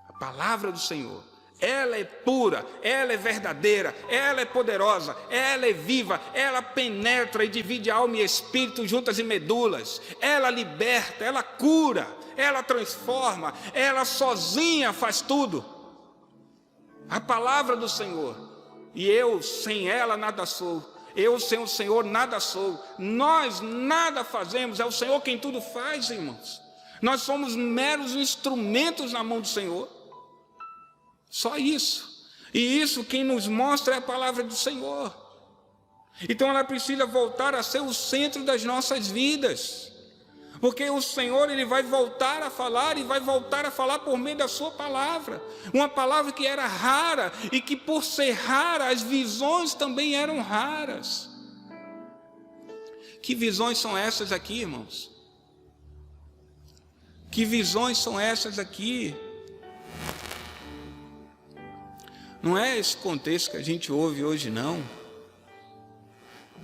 Speaker 1: A palavra do Senhor Ela é pura, ela é verdadeira, ela é poderosa, ela é viva, ela penetra e divide alma e espírito, juntas e medulas, ela liberta, ela cura, ela transforma, ela sozinha faz tudo. A palavra do Senhor, e eu sem ela nada sou, eu sem o Senhor nada sou, nós nada fazemos, é o Senhor quem tudo faz, irmãos. Nós somos meros instrumentos na mão do Senhor. Só isso. E isso quem nos mostra é a palavra do Senhor. Então ela precisa voltar a ser o centro das nossas vidas. Porque o Senhor, Ele vai voltar a falar e vai voltar a falar por meio da sua palavra. Uma palavra que era rara e que por ser rara, as visões também eram raras. Que visões são essas aqui, irmãos? Que visões são essas aqui? Não é esse contexto que a gente ouve hoje, não.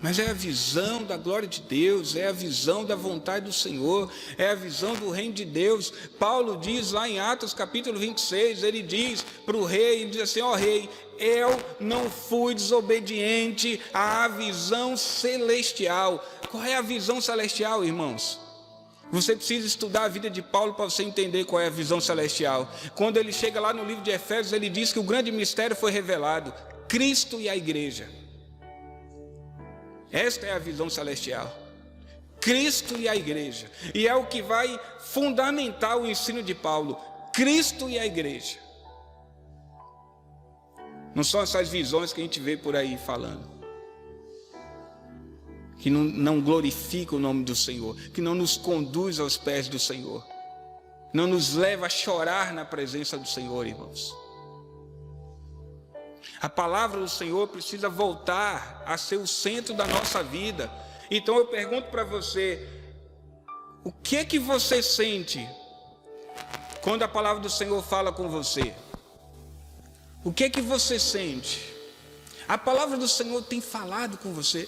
Speaker 1: Mas é a visão da glória de Deus, é a visão da vontade do Senhor, é a visão do reino de Deus. Paulo diz lá em Atos capítulo 26, ele diz para o rei, ele diz assim, ó rei, eu não fui desobediente à visão celestial. Qual é a visão celestial, irmãos? Você precisa estudar a vida de Paulo para você entender qual é a visão celestial. Quando ele chega lá no livro de Efésios, ele diz que o grande mistério foi revelado, Cristo e a igreja. Esta é a visão celestial, Cristo e a igreja. E é o que vai fundamentar o ensino de Paulo, Cristo e a igreja. Não são essas visões que a gente vê por aí falando, que não glorifica o nome do Senhor, que não nos conduz aos pés do Senhor, não nos leva a chorar na presença do Senhor, irmãos. A palavra do Senhor precisa voltar a ser o centro da nossa vida. Então eu pergunto para você, o que é que você sente quando a palavra do Senhor fala com você? O que é que você sente? A palavra do Senhor tem falado com você?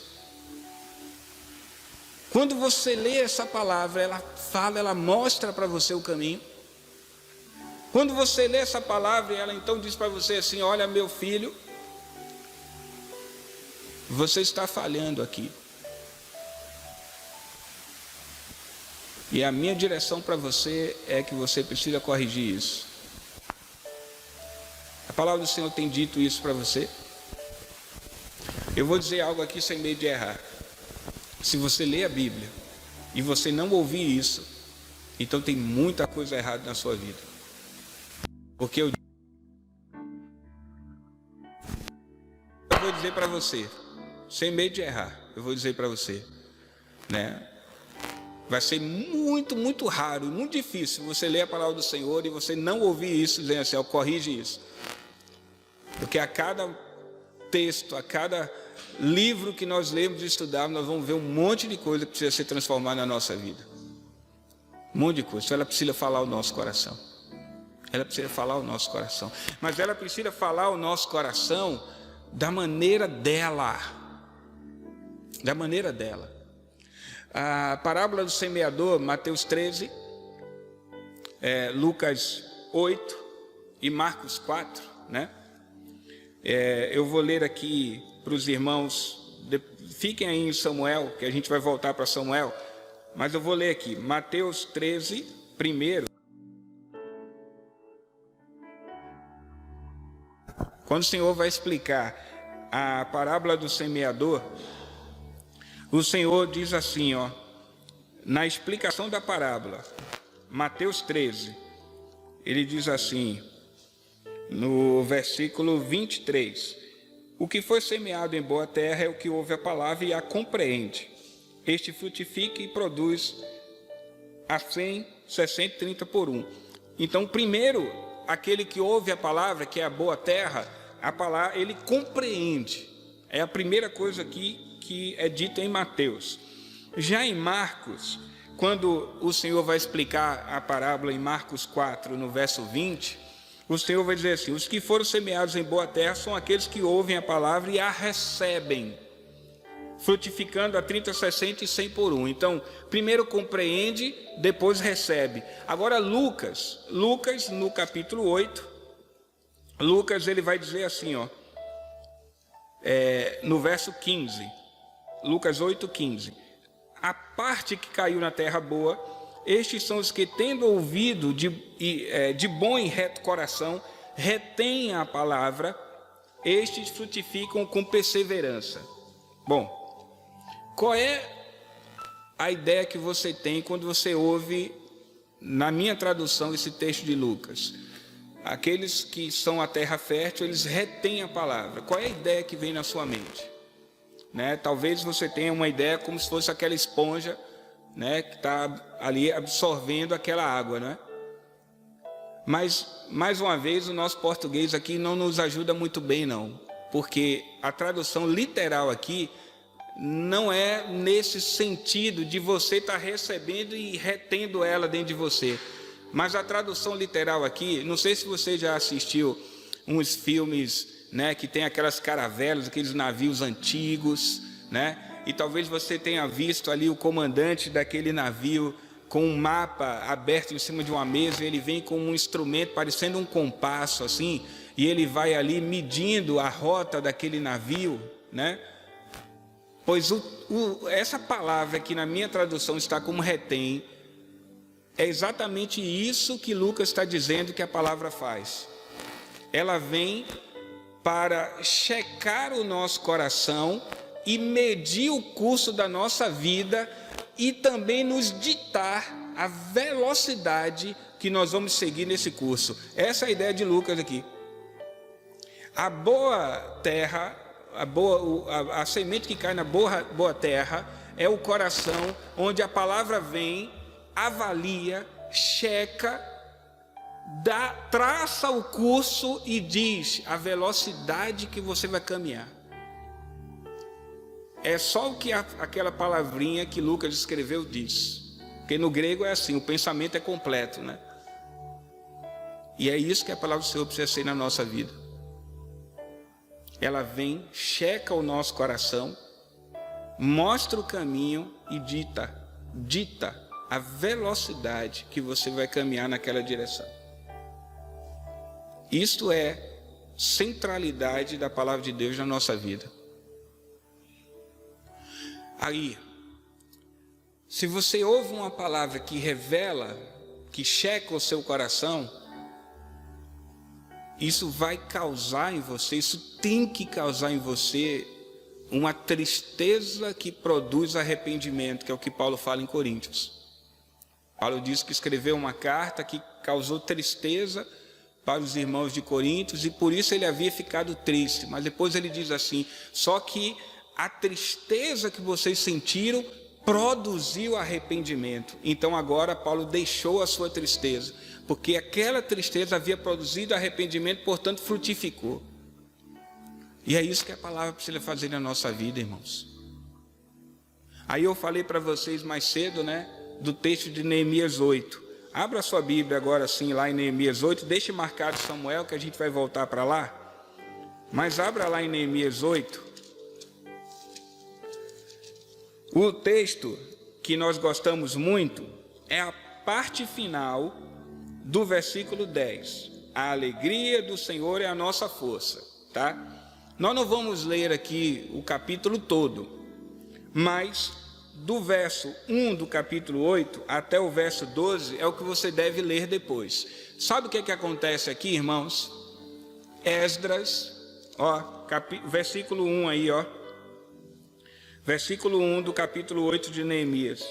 Speaker 1: Quando você lê essa palavra, ela fala, ela mostra para você o caminho. Quando você lê essa palavra, ela então diz para você assim, olha meu filho, você está falhando aqui. E a minha direção para você é que você precisa corrigir isso. A palavra do Senhor tem dito isso para você? Eu vou dizer algo aqui sem medo de errar. Se você lê a Bíblia e você não ouvir isso, então tem muita coisa errada na sua vida. Porque eu vou dizer para você, sem medo de errar, eu vou dizer para você, né? Vai ser muito, muito raro, muito difícil você ler a palavra do Senhor e você não ouvir isso, dizendo assim, corrige isso. Porque a cada texto, a cada livro que nós lemos e estudamos, nós vamos ver um monte de coisa que precisa ser transformada na nossa vida. Um monte de coisa. Então ela precisa falar ao nosso coração. Ela precisa falar ao nosso coração. Mas ela precisa falar ao nosso coração da maneira dela. Da maneira dela. A parábola do semeador, Mateus 13, Lucas 8 e Marcos 4, né? Eu vou ler aqui para os irmãos, fiquem aí em Samuel, que a gente vai voltar para Samuel, mas eu vou ler aqui, Mateus 13, primeiro. Quando o Senhor vai explicar a parábola do semeador, o Senhor diz assim, ó, na explicação da parábola, Mateus 13, ele diz assim, no versículo 23, o que foi semeado em boa terra é o que ouve a palavra e a compreende. Este frutifica e produz a 100, 60 e 30 por 1. Então, primeiro, aquele que ouve a palavra, que é a boa terra, a palavra, ele compreende. É a primeira coisa aqui que é dita em Mateus. Já em Marcos, quando o Senhor vai explicar a parábola em Marcos 4, no verso 20, o Senhor vai dizer assim, os que foram semeados em boa terra são aqueles que ouvem a palavra e a recebem, frutificando a 30, 60 e 100 por 1. Então, primeiro compreende, depois recebe. Agora Lucas no capítulo 8, Lucas ele vai dizer assim, ó, no verso 15, Lucas 8:15, a parte que caiu na terra boa, estes são os que, tendo ouvido de bom e reto coração, retêm a palavra, estes frutificam com perseverança. Bom, qual é a ideia que você tem quando você ouve, na minha tradução, esse texto de Lucas? Aqueles que são a terra fértil, eles retêm a palavra. Qual é a ideia que vem na sua mente? Né? Talvez você tenha uma ideia como se fosse aquela esponja, né, que está ali absorvendo aquela água, né? Mas, mais uma vez, o nosso português aqui não nos ajuda muito bem, não. Porque a tradução literal aqui não é nesse sentido de você estar recebendo e retendo ela dentro de você. Mas a tradução literal aqui, não sei se você já assistiu uns filmes, né, que tem aquelas caravelas, aqueles navios antigos, né? E talvez você tenha visto ali o comandante daquele navio com um mapa aberto em cima de uma mesa, e ele vem com um instrumento parecendo um compasso assim, e ele vai ali medindo a rota daquele navio, né? Pois essa palavra que na minha tradução está como retém, é exatamente isso que Lucas está dizendo que a palavra faz. Ela vem para checar o nosso coração e medir o curso da nossa vida e também nos ditar a velocidade que nós vamos seguir nesse curso. Essa é a ideia de Lucas aqui. A boa terra, a semente que cai na boa terra é o coração onde a palavra vem, avalia, checa, traça o curso e diz a velocidade que você vai caminhar. É só o que aquela palavrinha que Lucas escreveu diz. Porque no grego é assim, o pensamento é completo, né? E é isso que a palavra do Senhor precisa ser na nossa vida. Ela vem, checa o nosso coração, mostra o caminho e dita a velocidade que você vai caminhar naquela direção. Isto é centralidade da palavra de Deus na nossa vida. Aí, se você ouve uma palavra que revela, que checa o seu coração, isso vai causar em você, isso tem que causar em você uma tristeza que produz arrependimento, que é o que Paulo fala em Coríntios. Paulo diz que escreveu uma carta que causou tristeza para os irmãos de Coríntios e por isso ele havia ficado triste. Mas depois ele diz assim, só que a tristeza que vocês sentiram produziu arrependimento. Então agora Paulo deixou a sua tristeza, porque aquela tristeza havia produzido arrependimento, portanto frutificou. E é isso que a palavra precisa fazer na nossa vida, irmãos. Aí eu falei para vocês mais cedo, né, do texto de Neemias 8. Abra sua Bíblia agora sim, lá em Neemias 8, deixe marcado Samuel, que a gente vai voltar para lá. Mas abra lá em Neemias 8. O texto que nós gostamos muito é a parte final do versículo 10. A alegria do Senhor é a nossa força, tá? Nós não vamos ler aqui o capítulo todo, mas do verso 1 do capítulo 8 até o verso 12 é o que você deve ler depois. Sabe o que é que acontece aqui, irmãos? Esdras, ó, versículo 1 aí, ó. Versículo 1 do capítulo 8 de Neemias.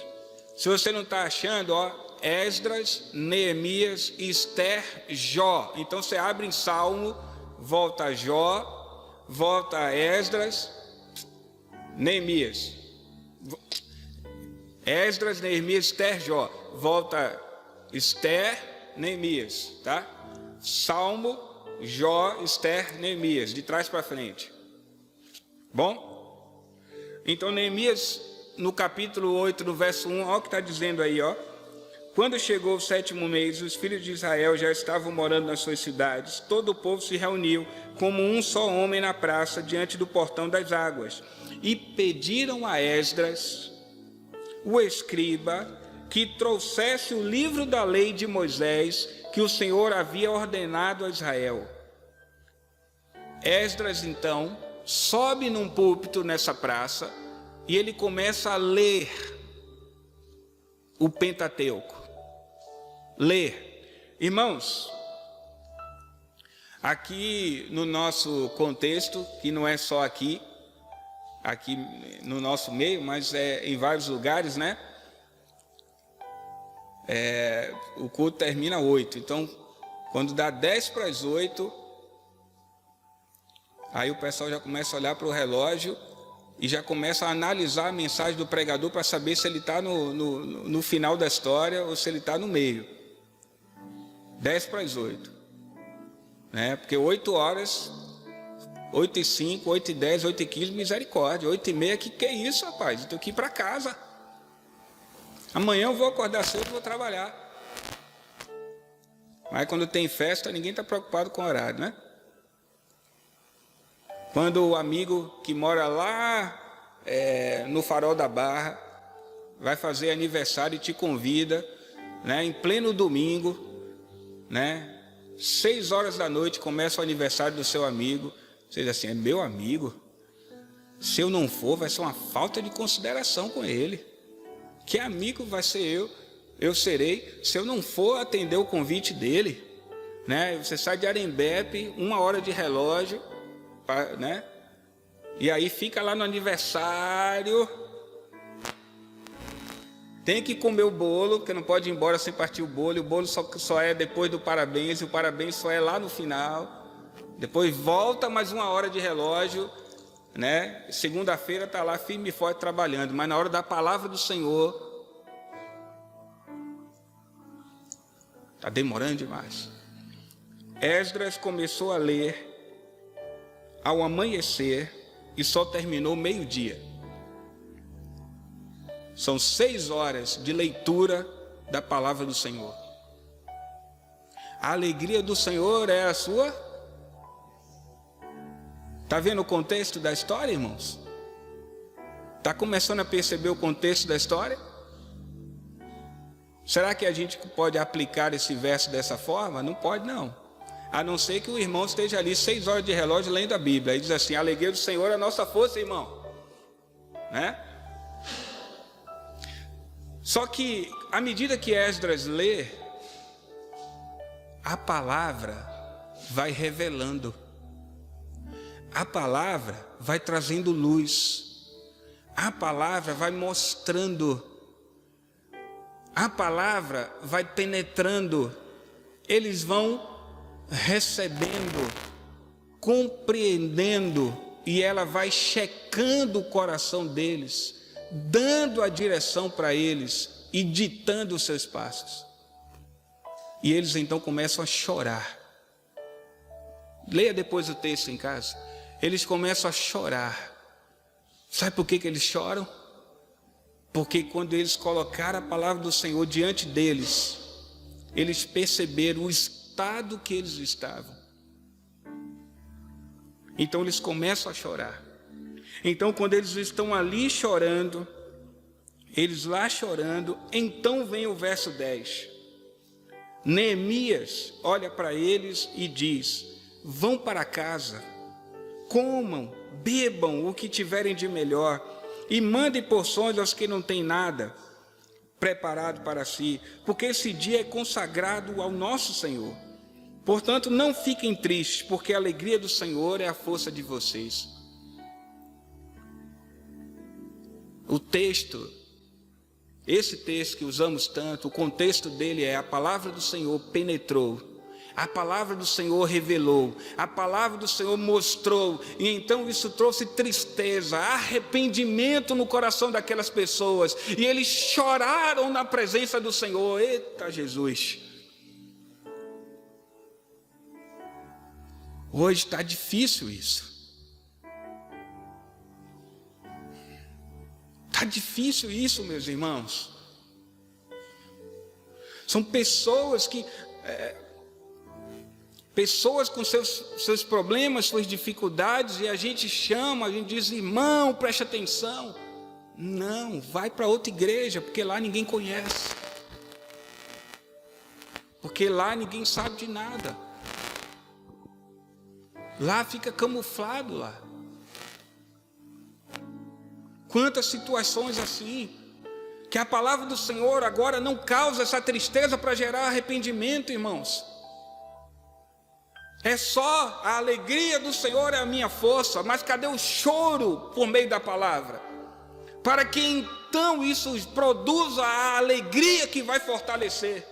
Speaker 1: Se você não está achando, ó, Esdras, Neemias, Esther, Jó. Então você abre em Salmo, volta a Jó, volta a Esdras, Neemias. Esdras, Neemias, Esther, Jó. Volta Esther, Neemias, tá? Salmo, Jó, Esther, Neemias, de trás para frente. Bom? Então, Neemias, no capítulo 8, no verso 1, olha o que está dizendo aí, ó. Quando chegou o 7º mês, os filhos de Israel já estavam morando nas suas cidades. Todo o povo se reuniu como um só homem na praça, diante do portão das águas. E pediram a Esdras, o escriba, que trouxesse o livro da lei de Moisés, que o Senhor havia ordenado a Israel. Esdras, então, sobe num púlpito nessa praça e ele começa a ler o Pentateuco. Ler. Irmãos, aqui no nosso contexto, que não é só aqui no nosso meio, mas em vários lugares, né? O culto termina 8. Então, quando dá 10 para as 8, aí o pessoal já começa a olhar para o relógio e já começa a analisar a mensagem do pregador para saber se ele está no final da história ou se ele está no meio. 10 para as 8. Né? Porque 8 horas, 8h05, 8h10, 8h15, misericórdia. 8h30, que é isso, rapaz? Eu tenho que ir para casa. Amanhã eu vou acordar cedo e vou trabalhar. Mas quando tem festa, ninguém está preocupado com o horário, né? Quando o amigo que mora lá no Farol da Barra vai fazer aniversário e te convida, né, em pleno domingo, né, 6 horas da noite começa o aniversário do seu amigo. Você diz assim: é meu amigo? Se eu não for, vai ser uma falta de consideração com ele. Que amigo vai ser eu serei, se eu não for atender o convite dele, né? Você sai de Arembepe, 1 hora de relógio, né? E aí fica lá no aniversário, tem que comer o bolo, porque não pode ir embora sem partir o bolo só é depois do parabéns, e o parabéns só é lá no final. Depois volta mais 1 hora de relógio, né? Segunda-feira está lá firme e forte trabalhando, mas na hora da palavra do Senhor está demorando demais. Esdras começou a ler ao amanhecer e só terminou meio-dia. São 6 horas de leitura da palavra do Senhor. A alegria do Senhor é a sua. Está vendo o contexto da história, irmãos? Está começando a perceber o contexto da história? Será que a gente pode aplicar esse verso dessa forma? Não pode, não. A não ser que o irmão esteja ali 6 horas de relógio lendo a Bíblia. Aí diz assim: a alegria do Senhor é a nossa força, irmão. Né? Só que, à medida que Esdras lê, a palavra vai revelando. A palavra vai trazendo luz. A palavra vai mostrando. A palavra vai penetrando. Eles vão recebendo, compreendendo, e ela vai checando o coração deles, dando a direção para eles e ditando os seus passos. E eles então começam a chorar. Leia depois o texto em casa. Eles começam a chorar. Sabe por que eles choram? Porque quando eles colocaram a palavra do Senhor diante deles, eles perceberam o estado que eles estavam. Então eles começam a chorar. Então quando eles estão ali chorando, eles lá chorando, então vem o verso 10. Neemias olha para eles e diz: vão para casa, comam, bebam o que tiverem de melhor, e mandem porções aos que não têm nada preparado para si, porque esse dia é consagrado ao nosso Senhor. Portanto, não fiquem tristes, porque a alegria do Senhor é a força de vocês. O texto, esse texto que usamos tanto, o contexto dele é: a palavra do Senhor penetrou, a palavra do Senhor revelou, a palavra do Senhor mostrou, e então isso trouxe tristeza, arrependimento no coração daquelas pessoas, e eles choraram na presença do Senhor. Eita Jesus! Hoje está difícil isso. Está difícil isso, meus irmãos. São pessoas que... pessoas com seus problemas, suas dificuldades, e a gente chama, a gente diz: irmão, preste atenção. Não, vai para outra igreja, porque lá ninguém conhece. Porque lá ninguém sabe de nada. Lá fica camuflado lá. Quantas situações assim, que a palavra do Senhor agora não causa essa tristeza para gerar arrependimento, irmãos. É só a alegria do Senhor é a minha força, mas cadê o choro por meio da palavra? Para que então isso produza a alegria que vai fortalecer.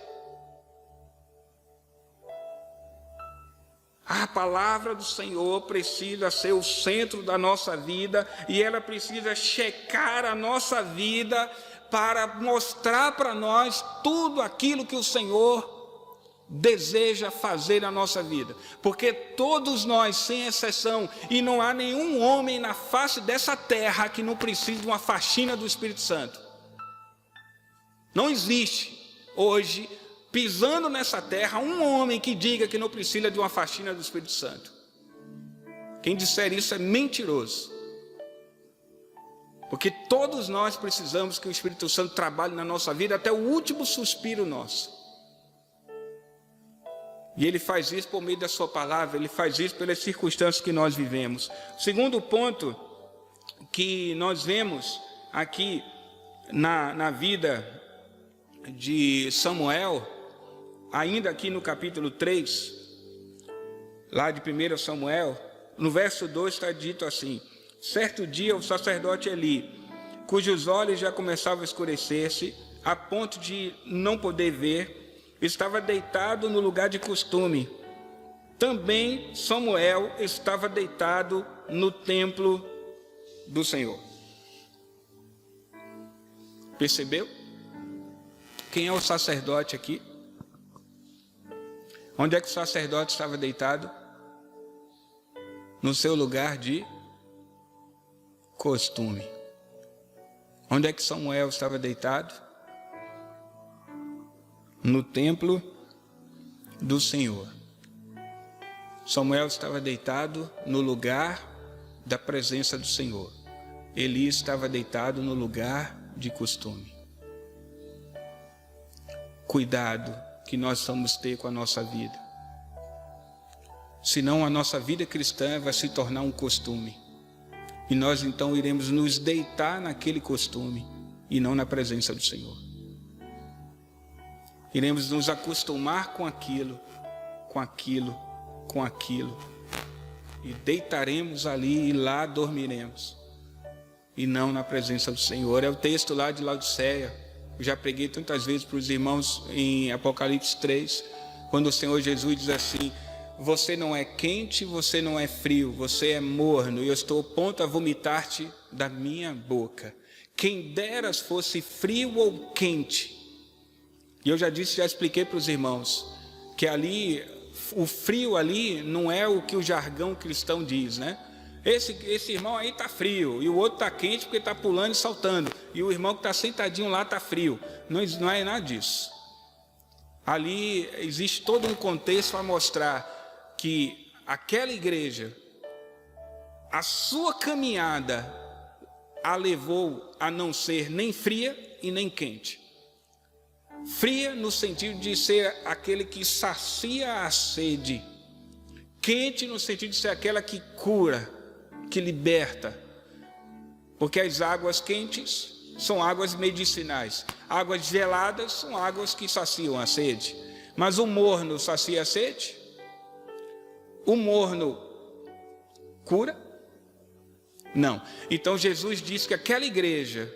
Speaker 1: A palavra do Senhor precisa ser o centro da nossa vida e ela precisa checar a nossa vida para mostrar para nós tudo aquilo que o Senhor deseja fazer na nossa vida. Porque todos nós, sem exceção, e não há nenhum homem na face dessa terra que não precise de uma faxina do Espírito Santo. Não existe hoje, pisando nessa terra, um homem que diga que não precisa de uma faxina do Espírito Santo. Quem disser isso é mentiroso. Porque todos nós precisamos que o Espírito Santo trabalhe na nossa vida até o último suspiro nosso. E Ele faz isso por meio da sua palavra, Ele faz isso pelas circunstâncias que nós vivemos. O segundo ponto que nós vemos aqui na vida de Samuel, ainda aqui no capítulo 3, lá de 1 Samuel, no verso 2 está dito assim: certo dia o sacerdote Eli, cujos olhos já começavam a escurecer-se, a ponto de não poder ver, estava deitado no lugar de costume. Também Samuel estava deitado no templo do Senhor. Percebeu? Quem é o sacerdote aqui? Onde é que o sacerdote estava deitado? No seu lugar de costume. Onde é que Samuel estava deitado? No templo do Senhor. Samuel estava deitado no lugar da presença do Senhor. Eli estava deitado no lugar de costume. Cuidado que nós vamos ter com a nossa vida. Senão a nossa vida cristã vai se tornar um costume. E nós então iremos nos deitar naquele costume e não na presença do Senhor. Iremos nos acostumar com aquilo, com aquilo, com aquilo. E deitaremos ali e lá dormiremos. E não na presença do Senhor. É o texto lá de Laodiceia. Eu já preguei tantas vezes para os irmãos em Apocalipse 3. Quando o Senhor Jesus diz assim: você não é quente, você não é frio, você é morno. E eu estou pronto a vomitar-te da minha boca. Quem deras fosse frio ou quente. E eu já expliquei para os irmãos, que ali, o frio ali não é o que o jargão cristão diz, né? Esse irmão aí está frio, e o outro está quente porque está pulando e saltando, e o irmão que está sentadinho lá está frio. Não é nada disso. Ali existe todo um contexto para mostrar que aquela igreja, a sua caminhada a levou a não ser nem fria e nem quente. Fria no sentido de ser aquele que sacia a sede. Quente no sentido de ser aquela que cura, que liberta. Porque as águas quentes são águas medicinais. Águas geladas são águas que saciam a sede. Mas o morno sacia a sede? O morno cura? Não. Então Jesus disse que aquela igreja,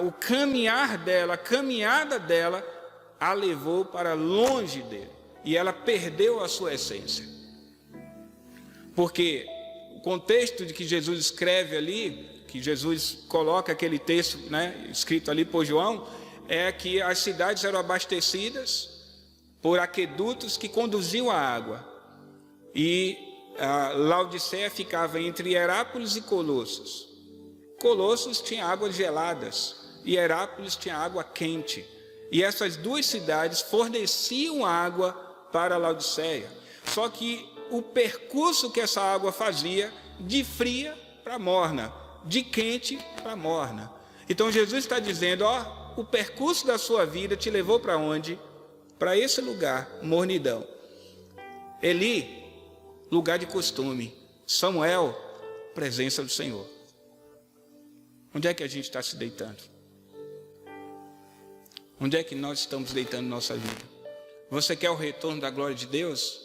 Speaker 1: o caminhar dela, a caminhada dela, a levou para longe dele. E ela perdeu a sua essência. Porque o contexto de que Jesus escreve ali, que Jesus coloca aquele texto, né, escrito ali por João, é que as cidades eram abastecidas por aquedutos que conduziam a água. E Laodiceia ficava entre Herápolis e Colossos. Colossos tinha águas geladas e Herápolis tinha água quente. E essas duas cidades forneciam água para Laodiceia. Só que o percurso que essa água fazia, de fria para morna, de quente para morna. Então Jesus está dizendo, o percurso da sua vida te levou para onde? Para esse lugar, mornidão. Eli, lugar de costume. Samuel, presença do Senhor. Onde é que a gente está se deitando? Onde é que nós estamos deitando nossa vida? Você quer o retorno da glória de Deus?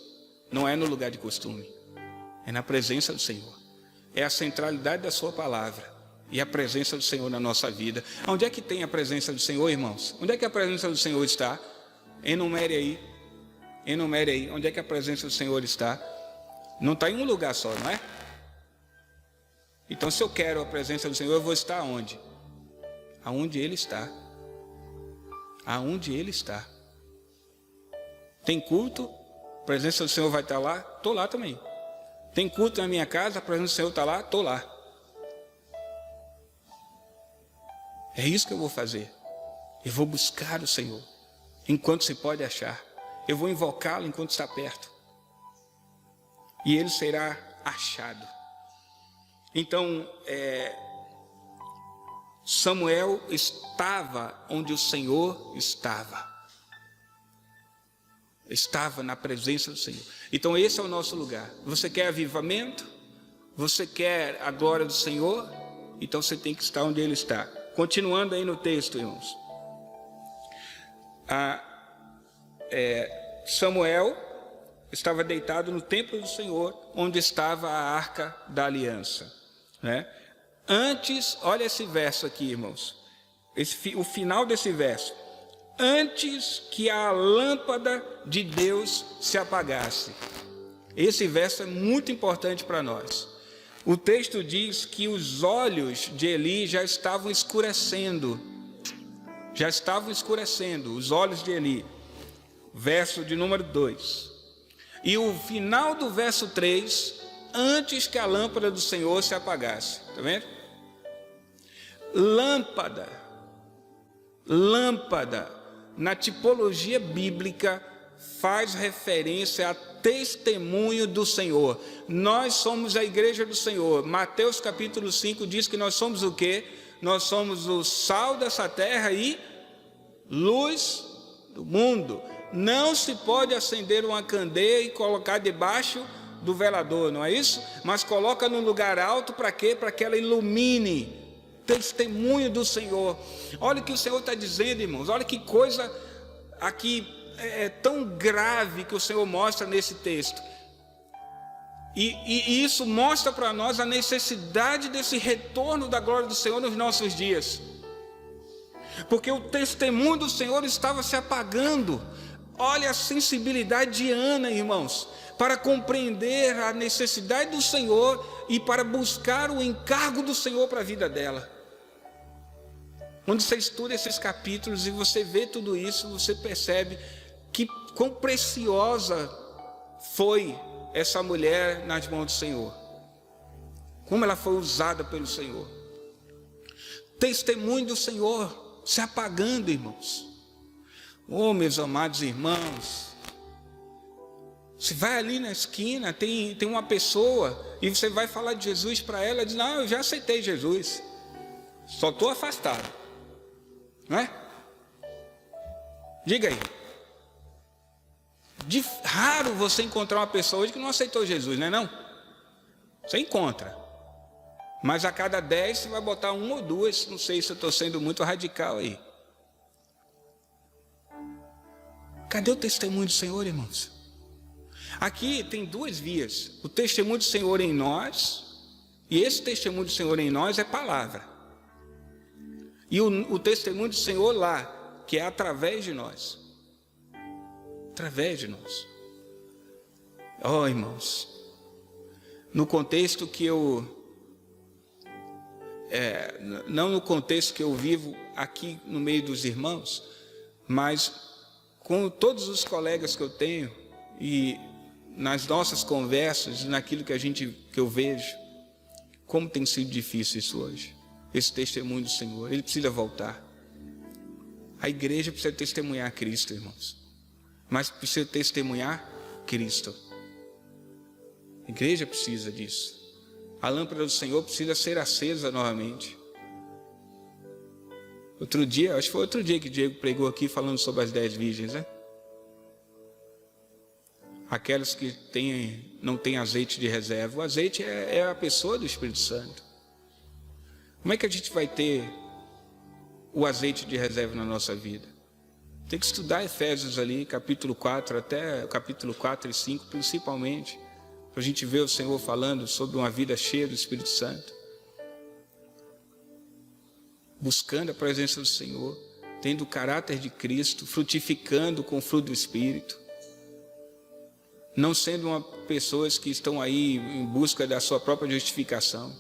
Speaker 1: Não é no lugar de costume. É na presença do Senhor. É a centralidade da sua palavra. E a presença do Senhor na nossa vida. Onde é que tem a presença do Senhor, irmãos? Onde é que a presença do Senhor está? Enumere aí. Enumere aí. Onde é que a presença do Senhor está? Não está em um lugar só, não é? Então, se eu quero a presença do Senhor, eu vou estar onde? Aonde Ele está. Aonde Ele está. Tem culto, a presença do Senhor vai estar lá? Estou lá também. Tem culto na minha casa, a presença do Senhor está lá? Estou lá. É isso que eu vou fazer. Eu vou buscar o Senhor enquanto se pode achar. Eu vou invocá-lo enquanto está perto. E Ele será achado. Então, Samuel estava onde o Senhor estava. Estava na presença do Senhor. Então esse é o nosso lugar. Você quer avivamento? Você quer a glória do Senhor? Então você tem que estar onde Ele está. Continuando aí no texto, irmãos. Samuel estava deitado no templo do Senhor, onde estava a arca da aliança, né? Antes, olha esse verso aqui, irmãos. O final desse verso. Antes que a lâmpada de Deus se apagasse. Esse verso é muito importante para nós. O texto diz que os olhos de Eli já estavam escurecendo. Já estavam escurecendo os olhos de Eli. Verso de número 2. E o final do verso 3, antes que a lâmpada do Senhor se apagasse. Está vendo? Lâmpada. Lâmpada, na tipologia bíblica, faz referência a testemunho do Senhor. Nós somos a igreja do Senhor. Mateus capítulo 5 diz que nós somos o quê? Nós somos o sal dessa terra e luz do mundo. Não se pode acender uma candeia e colocar debaixo do velador, não é isso? Mas coloca num lugar alto para quê? Para que ela ilumine. Testemunho do Senhor. Olha o que o Senhor está dizendo, irmãos. Olha que coisa aqui tão grave que o Senhor mostra nesse texto. E isso mostra para nós a necessidade desse retorno da glória do Senhor nos nossos dias. Porque o testemunho do Senhor estava se apagando. Olha a sensibilidade de Ana, irmãos, para compreender a necessidade do Senhor e para buscar o encargo do Senhor para a vida dela. Quando você estuda esses capítulos e você vê tudo isso, você percebe que quão preciosa foi essa mulher nas mãos do Senhor. Como ela foi usada pelo Senhor. Testemunho do Senhor se apagando, irmãos. Oh, meus amados irmãos, você vai ali na esquina, tem uma pessoa, e você vai falar de Jesus para ela, ela diz, não, eu já aceitei Jesus, só estou afastado, não é? Diga aí, raro você encontrar uma pessoa hoje que não aceitou Jesus, não é não? Você encontra, mas a cada 10 você vai botar 1 ou 2, não sei se eu estou sendo muito radical aí. Cadê o testemunho do Senhor, irmãos? Aqui tem 2 vias. O testemunho do Senhor em nós, e esse testemunho do Senhor em nós é palavra. E o testemunho do Senhor lá, que é através de nós. Através de nós. Oh, irmãos, no contexto que não no contexto que eu vivo aqui no meio dos irmãos, mas com todos os colegas que eu tenho e nas nossas conversas, naquilo que eu vejo, como tem sido difícil isso hoje. Esse testemunho do Senhor, ele precisa voltar. A igreja precisa testemunhar Cristo, irmãos. Mas precisa testemunhar Cristo. A igreja precisa disso. A lâmpada do Senhor precisa ser acesa novamente. Outro dia, acho que foi outro dia que o Diego pregou aqui falando sobre as 10 virgens, né? aquelas que não têm azeite de reserva. O azeite é a pessoa do Espírito Santo. Como é que a gente vai ter o azeite de reserva na nossa vida? Tem que estudar Efésios ali, capítulo 4, até capítulo 4 e 5, principalmente, para a gente ver o Senhor falando sobre uma vida cheia do Espírito Santo. Buscando a presença do Senhor, tendo o caráter de Cristo, frutificando com o fruto do Espírito. Não sendo pessoas que estão aí em busca da sua própria justificação.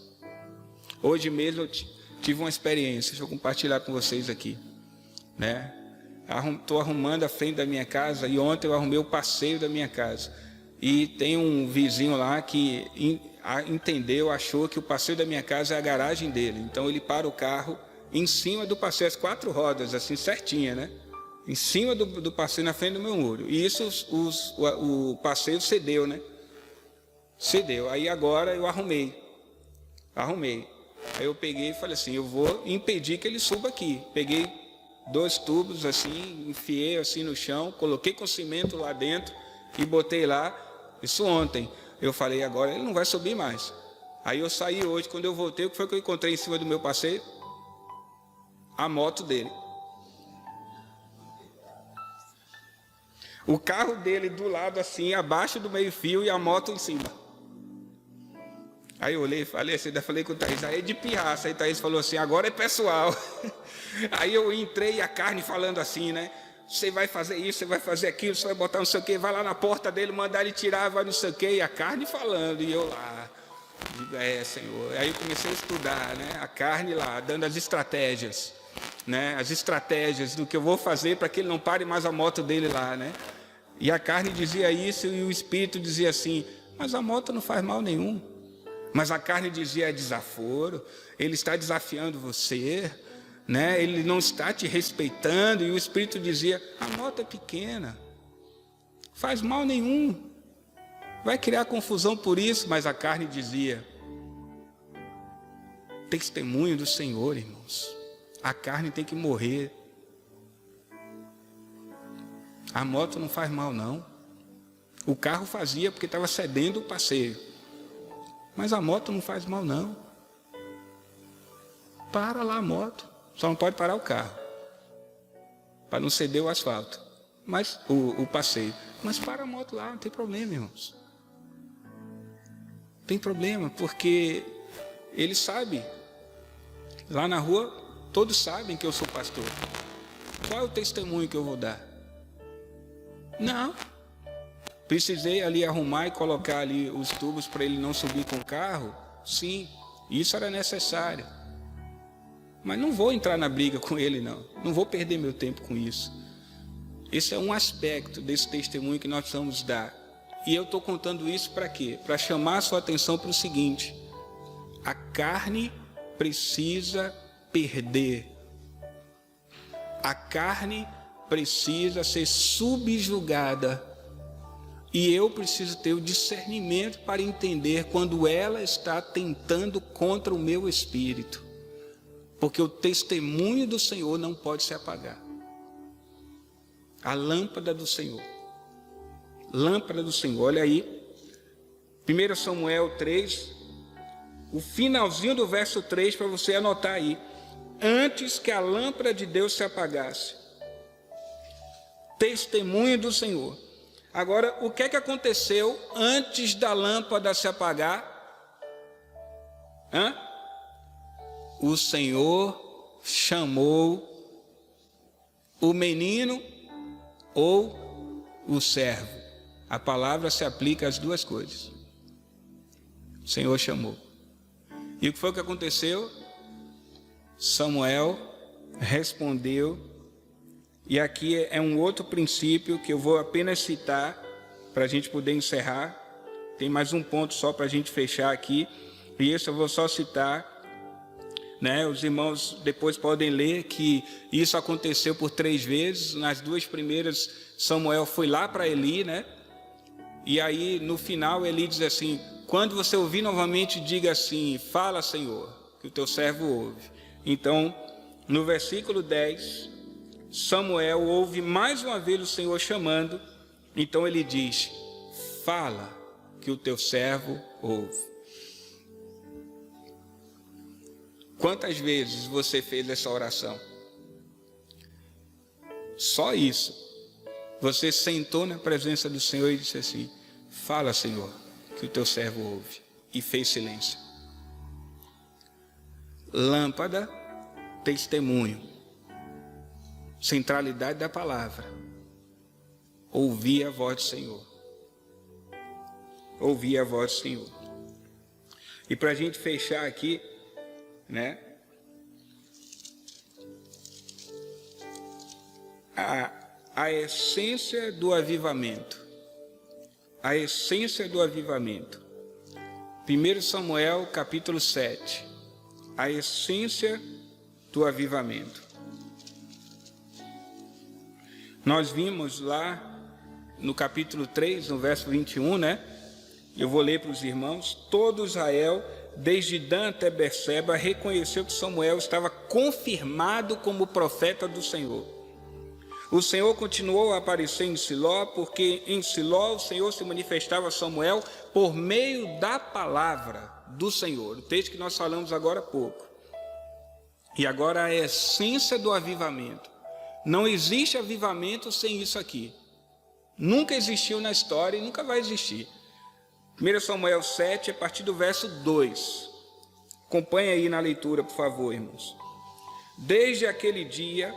Speaker 1: Hoje mesmo eu tive uma experiência, deixa eu compartilhar com vocês aqui, né? Estou arrumando a frente da minha casa e ontem eu arrumei o passeio da minha casa. E tem um vizinho lá que achou que o passeio da minha casa é a garagem dele. Então ele para o carro em cima do passeio, as 4 rodas, assim, certinha, né? Em cima do passeio, na frente do meu muro. E isso o passeio cedeu, né? Cedeu. Aí agora eu arrumei. Aí eu peguei e falei assim, eu vou impedir que ele suba aqui. Peguei 2 tubos assim, enfiei assim no chão, coloquei com cimento lá dentro e botei lá. Isso ontem. Eu falei, agora ele não vai subir mais. Aí eu saí hoje, quando eu voltei, o que foi que eu encontrei em cima do meu passeio? A moto dele. O carro dele do lado assim, abaixo do meio-fio e a moto em cima. Aí eu olhei e falei assim, falei com o Thaís, aí é de pirraça. Aí o Thaís falou assim, agora é pessoal. Aí eu entrei, a carne falando assim, né? Você vai fazer isso, você vai fazer aquilo, você vai botar não sei o quê, vai lá na porta dele, mandar ele tirar, vai não sei o quê. E a carne falando, e eu lá, digo, Senhor. Aí eu comecei a estudar, né? A carne lá, dando as estratégias, né? As estratégias do que eu vou fazer para que ele não pare mais a moto dele lá, né? E a carne dizia isso e o Espírito dizia assim, mas a moto não faz mal nenhum. Mas a carne dizia, é desaforo, ele está desafiando você, né? Ele não está te respeitando. E o Espírito dizia, a moto é pequena, faz mal nenhum, vai criar confusão por isso. Mas a carne dizia, testemunho do Senhor, irmãos, a carne tem que morrer. A moto não faz mal não. O carro fazia porque estava cedendo o passeio, mas a moto não faz mal não. Para lá a moto, só não pode parar o carro, para não ceder o asfalto, mas o passeio. Mas para a moto lá, não tem problema, irmãos. Tem problema, porque ele sabe. Lá na rua, todos sabem que eu sou pastor. Qual é o testemunho que eu vou dar? Não. Precisei ali arrumar e colocar ali os tubos para ele não subir com o carro? Sim, isso era necessário. Mas não vou entrar na briga com ele, não. Não vou perder meu tempo com isso. Esse é um aspecto desse testemunho que nós precisamos dar. E eu estou contando isso para quê? Para chamar a sua atenção para o seguinte. A carne precisa perder. A carne precisa ser subjugada. E eu preciso ter o discernimento para entender quando ela está tentando contra o meu espírito. Porque o testemunho do Senhor não pode se apagar. A lâmpada do Senhor. Lâmpada do Senhor. Olha aí. 1 Samuel 3. O finalzinho do verso 3 para você anotar aí. Antes que a lâmpada de Deus se apagasse. Testemunho do Senhor. Agora, o que é que aconteceu antes da lâmpada se apagar? O Senhor chamou o menino ou o servo. A palavra se aplica às duas coisas. O Senhor chamou. E o que foi que aconteceu? Samuel respondeu. E aqui é um outro princípio que eu vou apenas citar para a gente poder encerrar. Tem mais um ponto só para a gente fechar aqui. E esse eu vou só citar, né? Os irmãos depois podem ler que isso aconteceu por 3 vezes. Nas 2 primeiras, Samuel foi lá para Eli, né? E aí no final Eli diz assim, quando você ouvir novamente, diga assim, fala Senhor, que o teu servo ouve. Então, no versículo 10... Samuel ouve mais uma vez o Senhor chamando, então ele diz, fala, que o teu servo ouve. Quantas vezes você fez essa oração? Só isso. Você sentou na presença do Senhor e disse assim: fala, Senhor, que o teu servo ouve. E fez silêncio. Lâmpada, testemunho, centralidade da palavra. Ouvir a voz do Senhor. Ouvir a voz do Senhor. E para a gente fechar aqui, né? A essência do avivamento. A essência do avivamento. 1 Samuel capítulo 7. A essência do avivamento. Nós vimos lá no capítulo 3, no verso 21, né? Eu vou ler para os irmãos. Todo Israel, desde Dan até Berseba, reconheceu que Samuel estava confirmado como profeta do Senhor. O Senhor continuou a aparecer em Siló, porque em Siló o Senhor se manifestava a Samuel por meio da palavra do Senhor. O texto que nós falamos agora há pouco. E agora a essência do avivamento. Não existe avivamento sem isso aqui. Nunca existiu na história e nunca vai existir. 1 Samuel 7, a partir do verso 2. Acompanhe aí na leitura, por favor, irmãos. Desde aquele dia,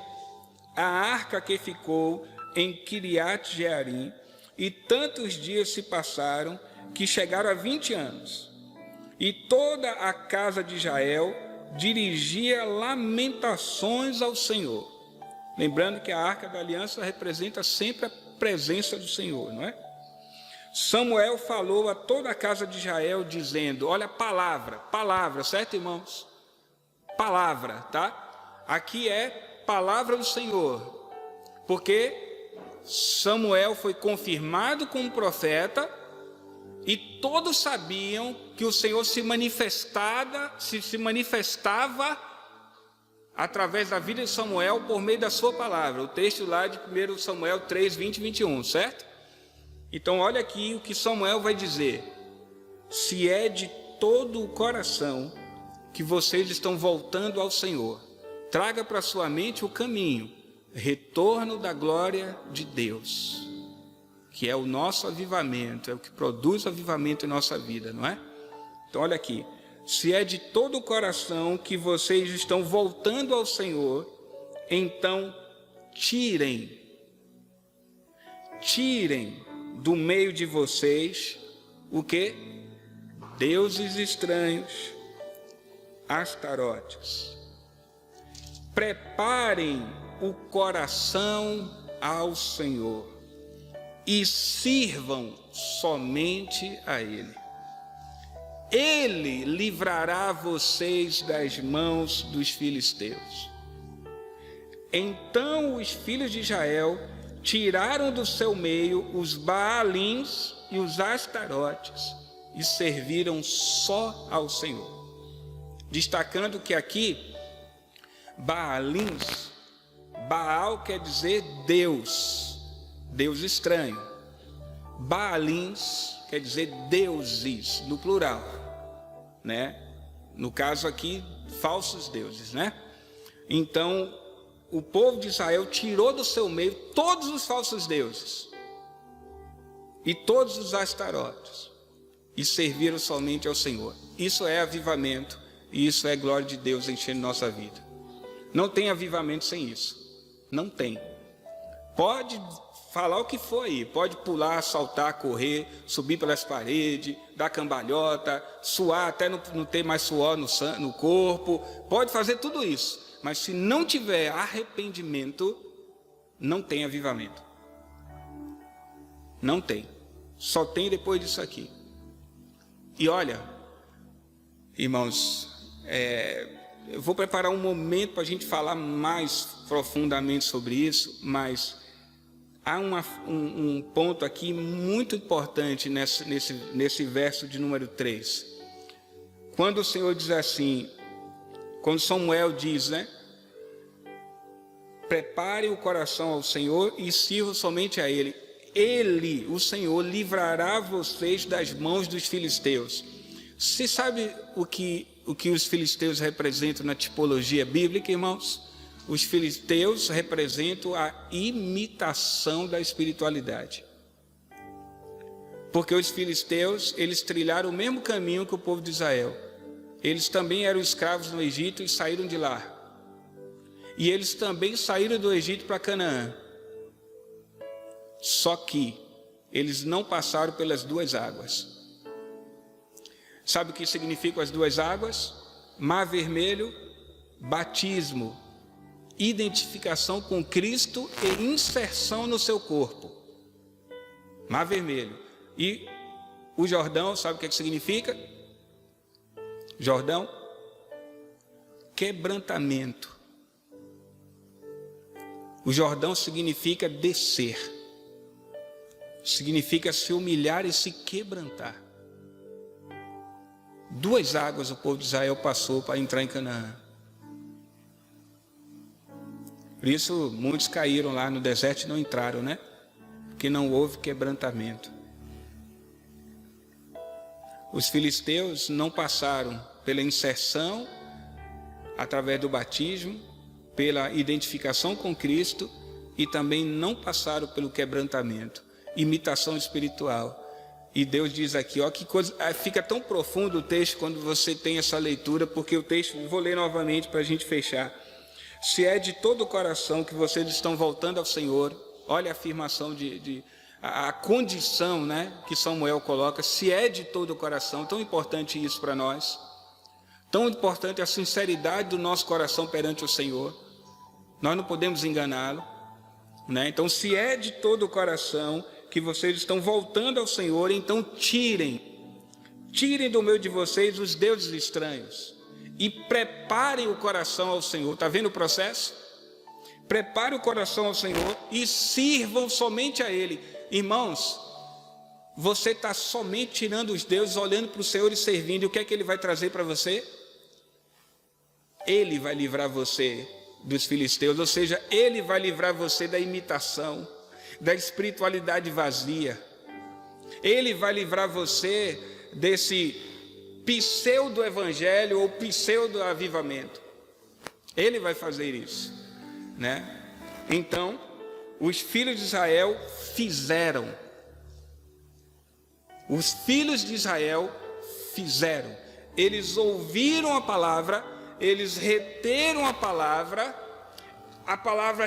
Speaker 1: a arca que ficou em Kiriat Jearim, e tantos dias se passaram, que chegaram a 20 anos. E toda a casa de Israel dirigia lamentações ao Senhor. Lembrando que a arca da aliança representa sempre a presença do Senhor, não é? Samuel falou a toda a casa de Israel, dizendo, olha, palavra, certo, irmãos? Palavra, tá? Aqui é palavra do Senhor, porque Samuel foi confirmado como profeta e todos sabiam que o Senhor se manifestava através da vida de Samuel por meio da sua palavra. O texto lá de 1 Samuel 3, 20 e 21, certo? Então olha aqui o que Samuel vai dizer. Se é de todo o coração que vocês estão voltando ao Senhor, traga para sua mente o caminho, retorno da glória de Deus, que é o nosso avivamento, é o que produz o avivamento em nossa vida, não é? Então olha aqui. Se é de todo o coração que vocês estão voltando ao Senhor, então tirem do meio de vocês o que? Deuses estranhos, Astarotes. Preparem o coração ao Senhor e sirvam somente a Ele. Ele livrará vocês das mãos dos filisteus. Então os filhos de Israel tiraram do seu meio os Baalins e os Astarotes e serviram só ao Senhor. Destacando que aqui, Baalins, Baal quer dizer Deus, Deus estranho. Baalins quer dizer deuses, no plural, né? No caso aqui, falsos deuses, né? Então, o povo de Israel tirou do seu meio todos os falsos deuses e todos os astarotes e serviram somente ao Senhor. Isso é avivamento e isso é glória de Deus enchendo nossa vida. Não tem avivamento sem isso. Não tem. Pode falar o que for aí, pode pular, saltar, correr, subir pelas paredes, dar cambalhota, suar até não ter mais suor no corpo, pode fazer tudo isso, mas se não tiver arrependimento, não tem avivamento. Não tem, só tem depois disso aqui. E olha, irmãos, eu vou preparar um momento para a gente falar mais profundamente sobre isso, mas há um ponto aqui muito importante nesse verso de número 3. Quando o Senhor diz assim, quando Samuel diz, né? Prepare o coração ao Senhor e sirva somente a Ele. Ele, o Senhor, livrará vocês das mãos dos filisteus. Você sabe o que os filisteus representam na tipologia bíblica, irmãos? Os filisteus representam a imitação da espiritualidade. Porque os filisteus, eles trilharam o mesmo caminho que o povo de Israel. Eles também eram escravos no Egito e saíram de lá. E eles também saíram do Egito para Canaã. Só que eles não passaram pelas duas águas. Sabe o que significam as duas águas? Mar Vermelho, batismo, identificação com Cristo e inserção no seu corpo. Mar Vermelho. E o Jordão, sabe o que significa? Jordão, quebrantamento. O Jordão significa descer. Significa se humilhar e se quebrantar. Duas águas o povo de Israel passou para entrar em Canaã. Por isso muitos caíram lá no deserto e não entraram, né? Porque não houve quebrantamento. Os filisteus não passaram pela inserção, através do batismo, pela identificação com Cristo, e também não passaram pelo quebrantamento, imitação espiritual. E Deus diz aqui, ó, que coisa, fica tão profundo o texto quando você tem essa leitura, porque o texto, vou ler novamente para a gente fechar. Se é de todo o coração que vocês estão voltando ao Senhor, olha a afirmação a condição, né, que Samuel coloca, se é de todo o coração, tão importante isso para nós, tão importante a sinceridade do nosso coração perante o Senhor, nós não podemos enganá-lo, né? Então, se é de todo o coração que vocês estão voltando ao Senhor, então tirem do meio de vocês os deuses estranhos e preparem o coração ao Senhor. Está vendo o processo? Prepare o coração ao Senhor e sirvam somente a Ele. Irmãos, você está somente tirando os deuses, olhando para o Senhor e servindo. E o que é que Ele vai trazer para você? Ele vai livrar você dos filisteus, ou seja, Ele vai livrar você da imitação, da espiritualidade vazia. Ele vai livrar você desse pseudo-evangelho ou pseudo-avivamento. Ele vai fazer isso, né? Então, os filhos de Israel fizeram. Os filhos de Israel fizeram. Eles ouviram a palavra, eles reteram a palavra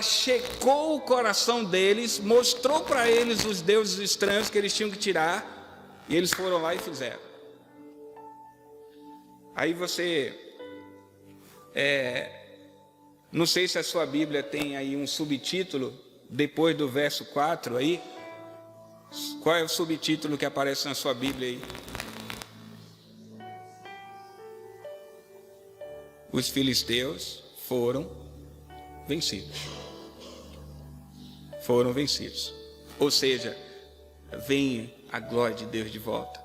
Speaker 1: checou o coração deles, mostrou para eles os deuses estranhos que eles tinham que tirar, e eles foram lá e fizeram. Aí você, não sei se a sua Bíblia tem aí um subtítulo, depois do verso 4 aí, qual é o subtítulo que aparece na sua Bíblia aí? Os filisteus foram vencidos. Foram vencidos. Ou seja, vem a glória de Deus de volta.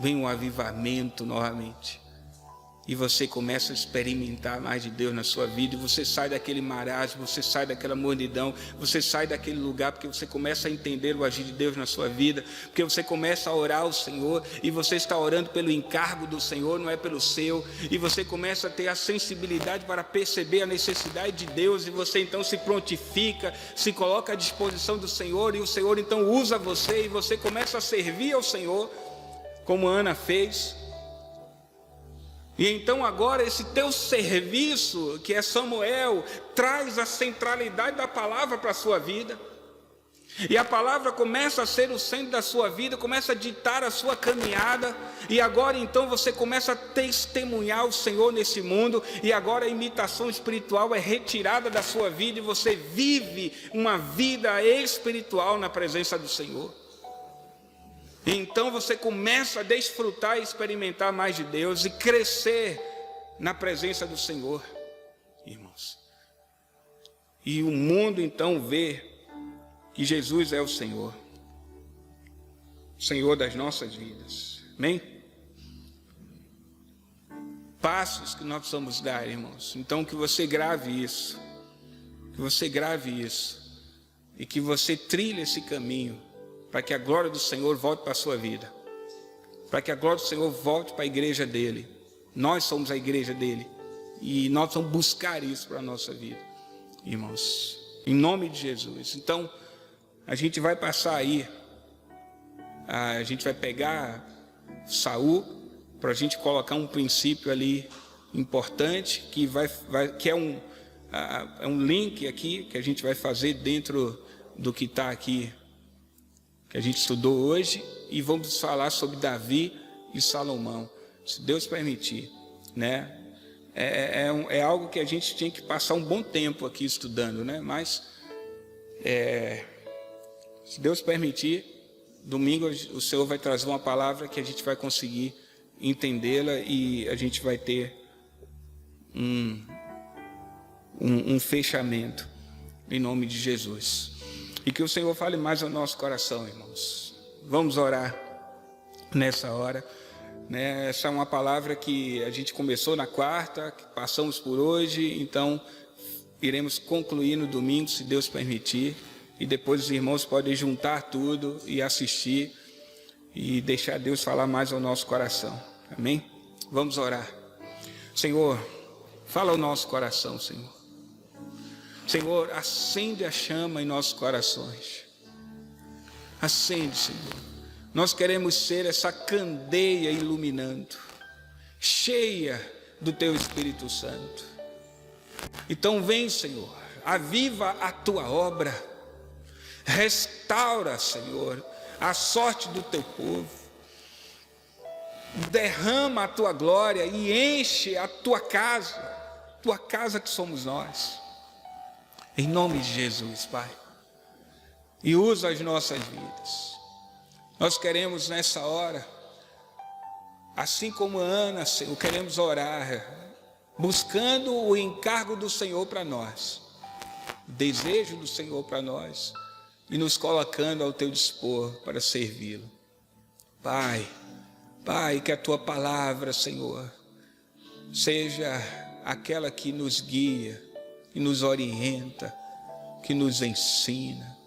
Speaker 1: Vem um avivamento novamente. E você começa a experimentar mais de Deus na sua vida. E você sai daquele marasmo, você sai daquela mornidão, você sai daquele lugar, porque você começa a entender o agir de Deus na sua vida. Porque você começa a orar ao Senhor, e você está orando pelo encargo do Senhor, não é pelo seu. E você começa a ter a sensibilidade para perceber a necessidade de Deus, e você então se prontifica, se coloca à disposição do Senhor, e o Senhor então usa você, e você começa a servir ao Senhor, como Ana fez. E então agora esse teu serviço, que é Samuel, traz a centralidade da palavra para a sua vida. E a palavra começa a ser o centro da sua vida, começa a ditar a sua caminhada. E agora então você começa a testemunhar o Senhor nesse mundo. E agora a imitação espiritual é retirada da sua vida, e você vive uma vida espiritual na presença do Senhor. Então você começa a desfrutar e experimentar mais de Deus e crescer na presença do Senhor, irmãos. E o mundo então vê que Jesus é o Senhor das nossas vidas. Amém? Passos que nós precisamos dar, irmãos. Então que você grave isso. Que você grave isso. e que você trilhe esse caminho para que a glória do Senhor volte para a sua vida, para que a glória do Senhor volte para a igreja dele. Nós somos a igreja dele e nós vamos buscar isso para a nossa vida, irmãos, em nome de Jesus. Então a gente vai passar aí, a gente vai pegar Saul para a gente colocar um princípio ali importante que é um link aqui que a gente vai fazer dentro do que está aqui, que a gente estudou hoje, e vamos falar sobre Davi e Salomão, se Deus permitir, né? É algo que a gente tinha que passar um bom tempo aqui estudando, né? Mas se Deus permitir, domingo o Senhor vai trazer uma palavra que a gente vai conseguir entendê-la e a gente vai ter um fechamento em nome de Jesus. E que o Senhor fale mais ao nosso coração, irmãos. Vamos orar nessa hora, né? Essa é uma palavra que a gente começou na quarta, que passamos por hoje, então iremos concluir no domingo, se Deus permitir, e depois os irmãos podem juntar tudo e assistir e deixar Deus falar mais ao nosso coração. Amém? Vamos orar. Senhor, fala ao nosso coração, Senhor. Senhor, acende a chama em nossos corações. Acende, Senhor. Nós queremos ser essa candeia iluminando, cheia do Teu Espírito Santo. Então vem, Senhor, aviva a Tua obra, restaura, Senhor, a sorte do Teu povo, derrama a Tua glória e enche a Tua casa que somos nós, em nome de Jesus, Pai, e usa as nossas vidas. Nós queremos nessa hora, assim como Ana, Senhor, queremos orar, buscando o encargo do Senhor para nós, o desejo do Senhor para nós, e nos colocando ao Teu dispor para servi-lo. Pai, que a Tua palavra, Senhor, seja aquela que nos guia, que nos orienta, que nos ensina,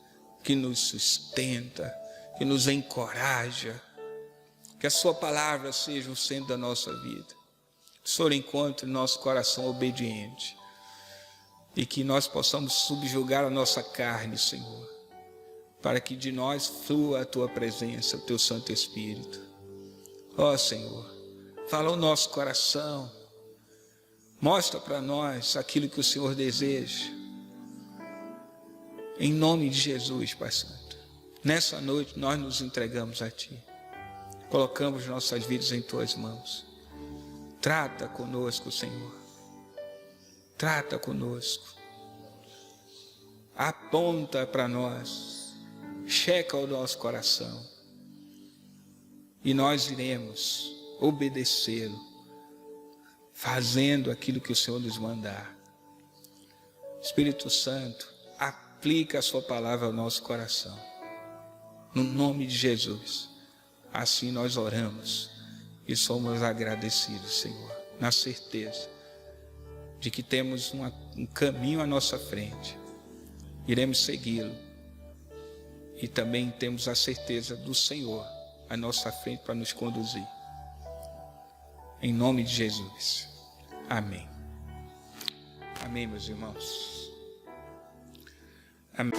Speaker 1: que nos sustenta, que nos encoraja. Que a Sua palavra seja o centro da nossa vida. Que o Senhor encontre nosso coração obediente e que nós possamos subjugar a nossa carne, Senhor, para que de nós flua a Tua presença, o Teu Santo Espírito. Ó Senhor, fala ao nosso coração, mostra para nós aquilo que o Senhor deseja. Em nome de Jesus, Pai Santo, nessa noite nós nos entregamos a Ti, colocamos nossas vidas em Tuas mãos. Trata conosco, Senhor, trata conosco, aponta para nós, checa o nosso coração, e nós iremos obedecê-lo, fazendo aquilo que o Senhor nos mandar. Espírito Santo, aplica a Sua palavra ao nosso coração, no nome de Jesus. Assim nós oramos e somos agradecidos, Senhor, na certeza de que temos um caminho à nossa frente, iremos segui-lo, e também temos a certeza do Senhor à nossa frente para nos conduzir. Em nome de Jesus. Amém. Amém, meus irmãos. Amém.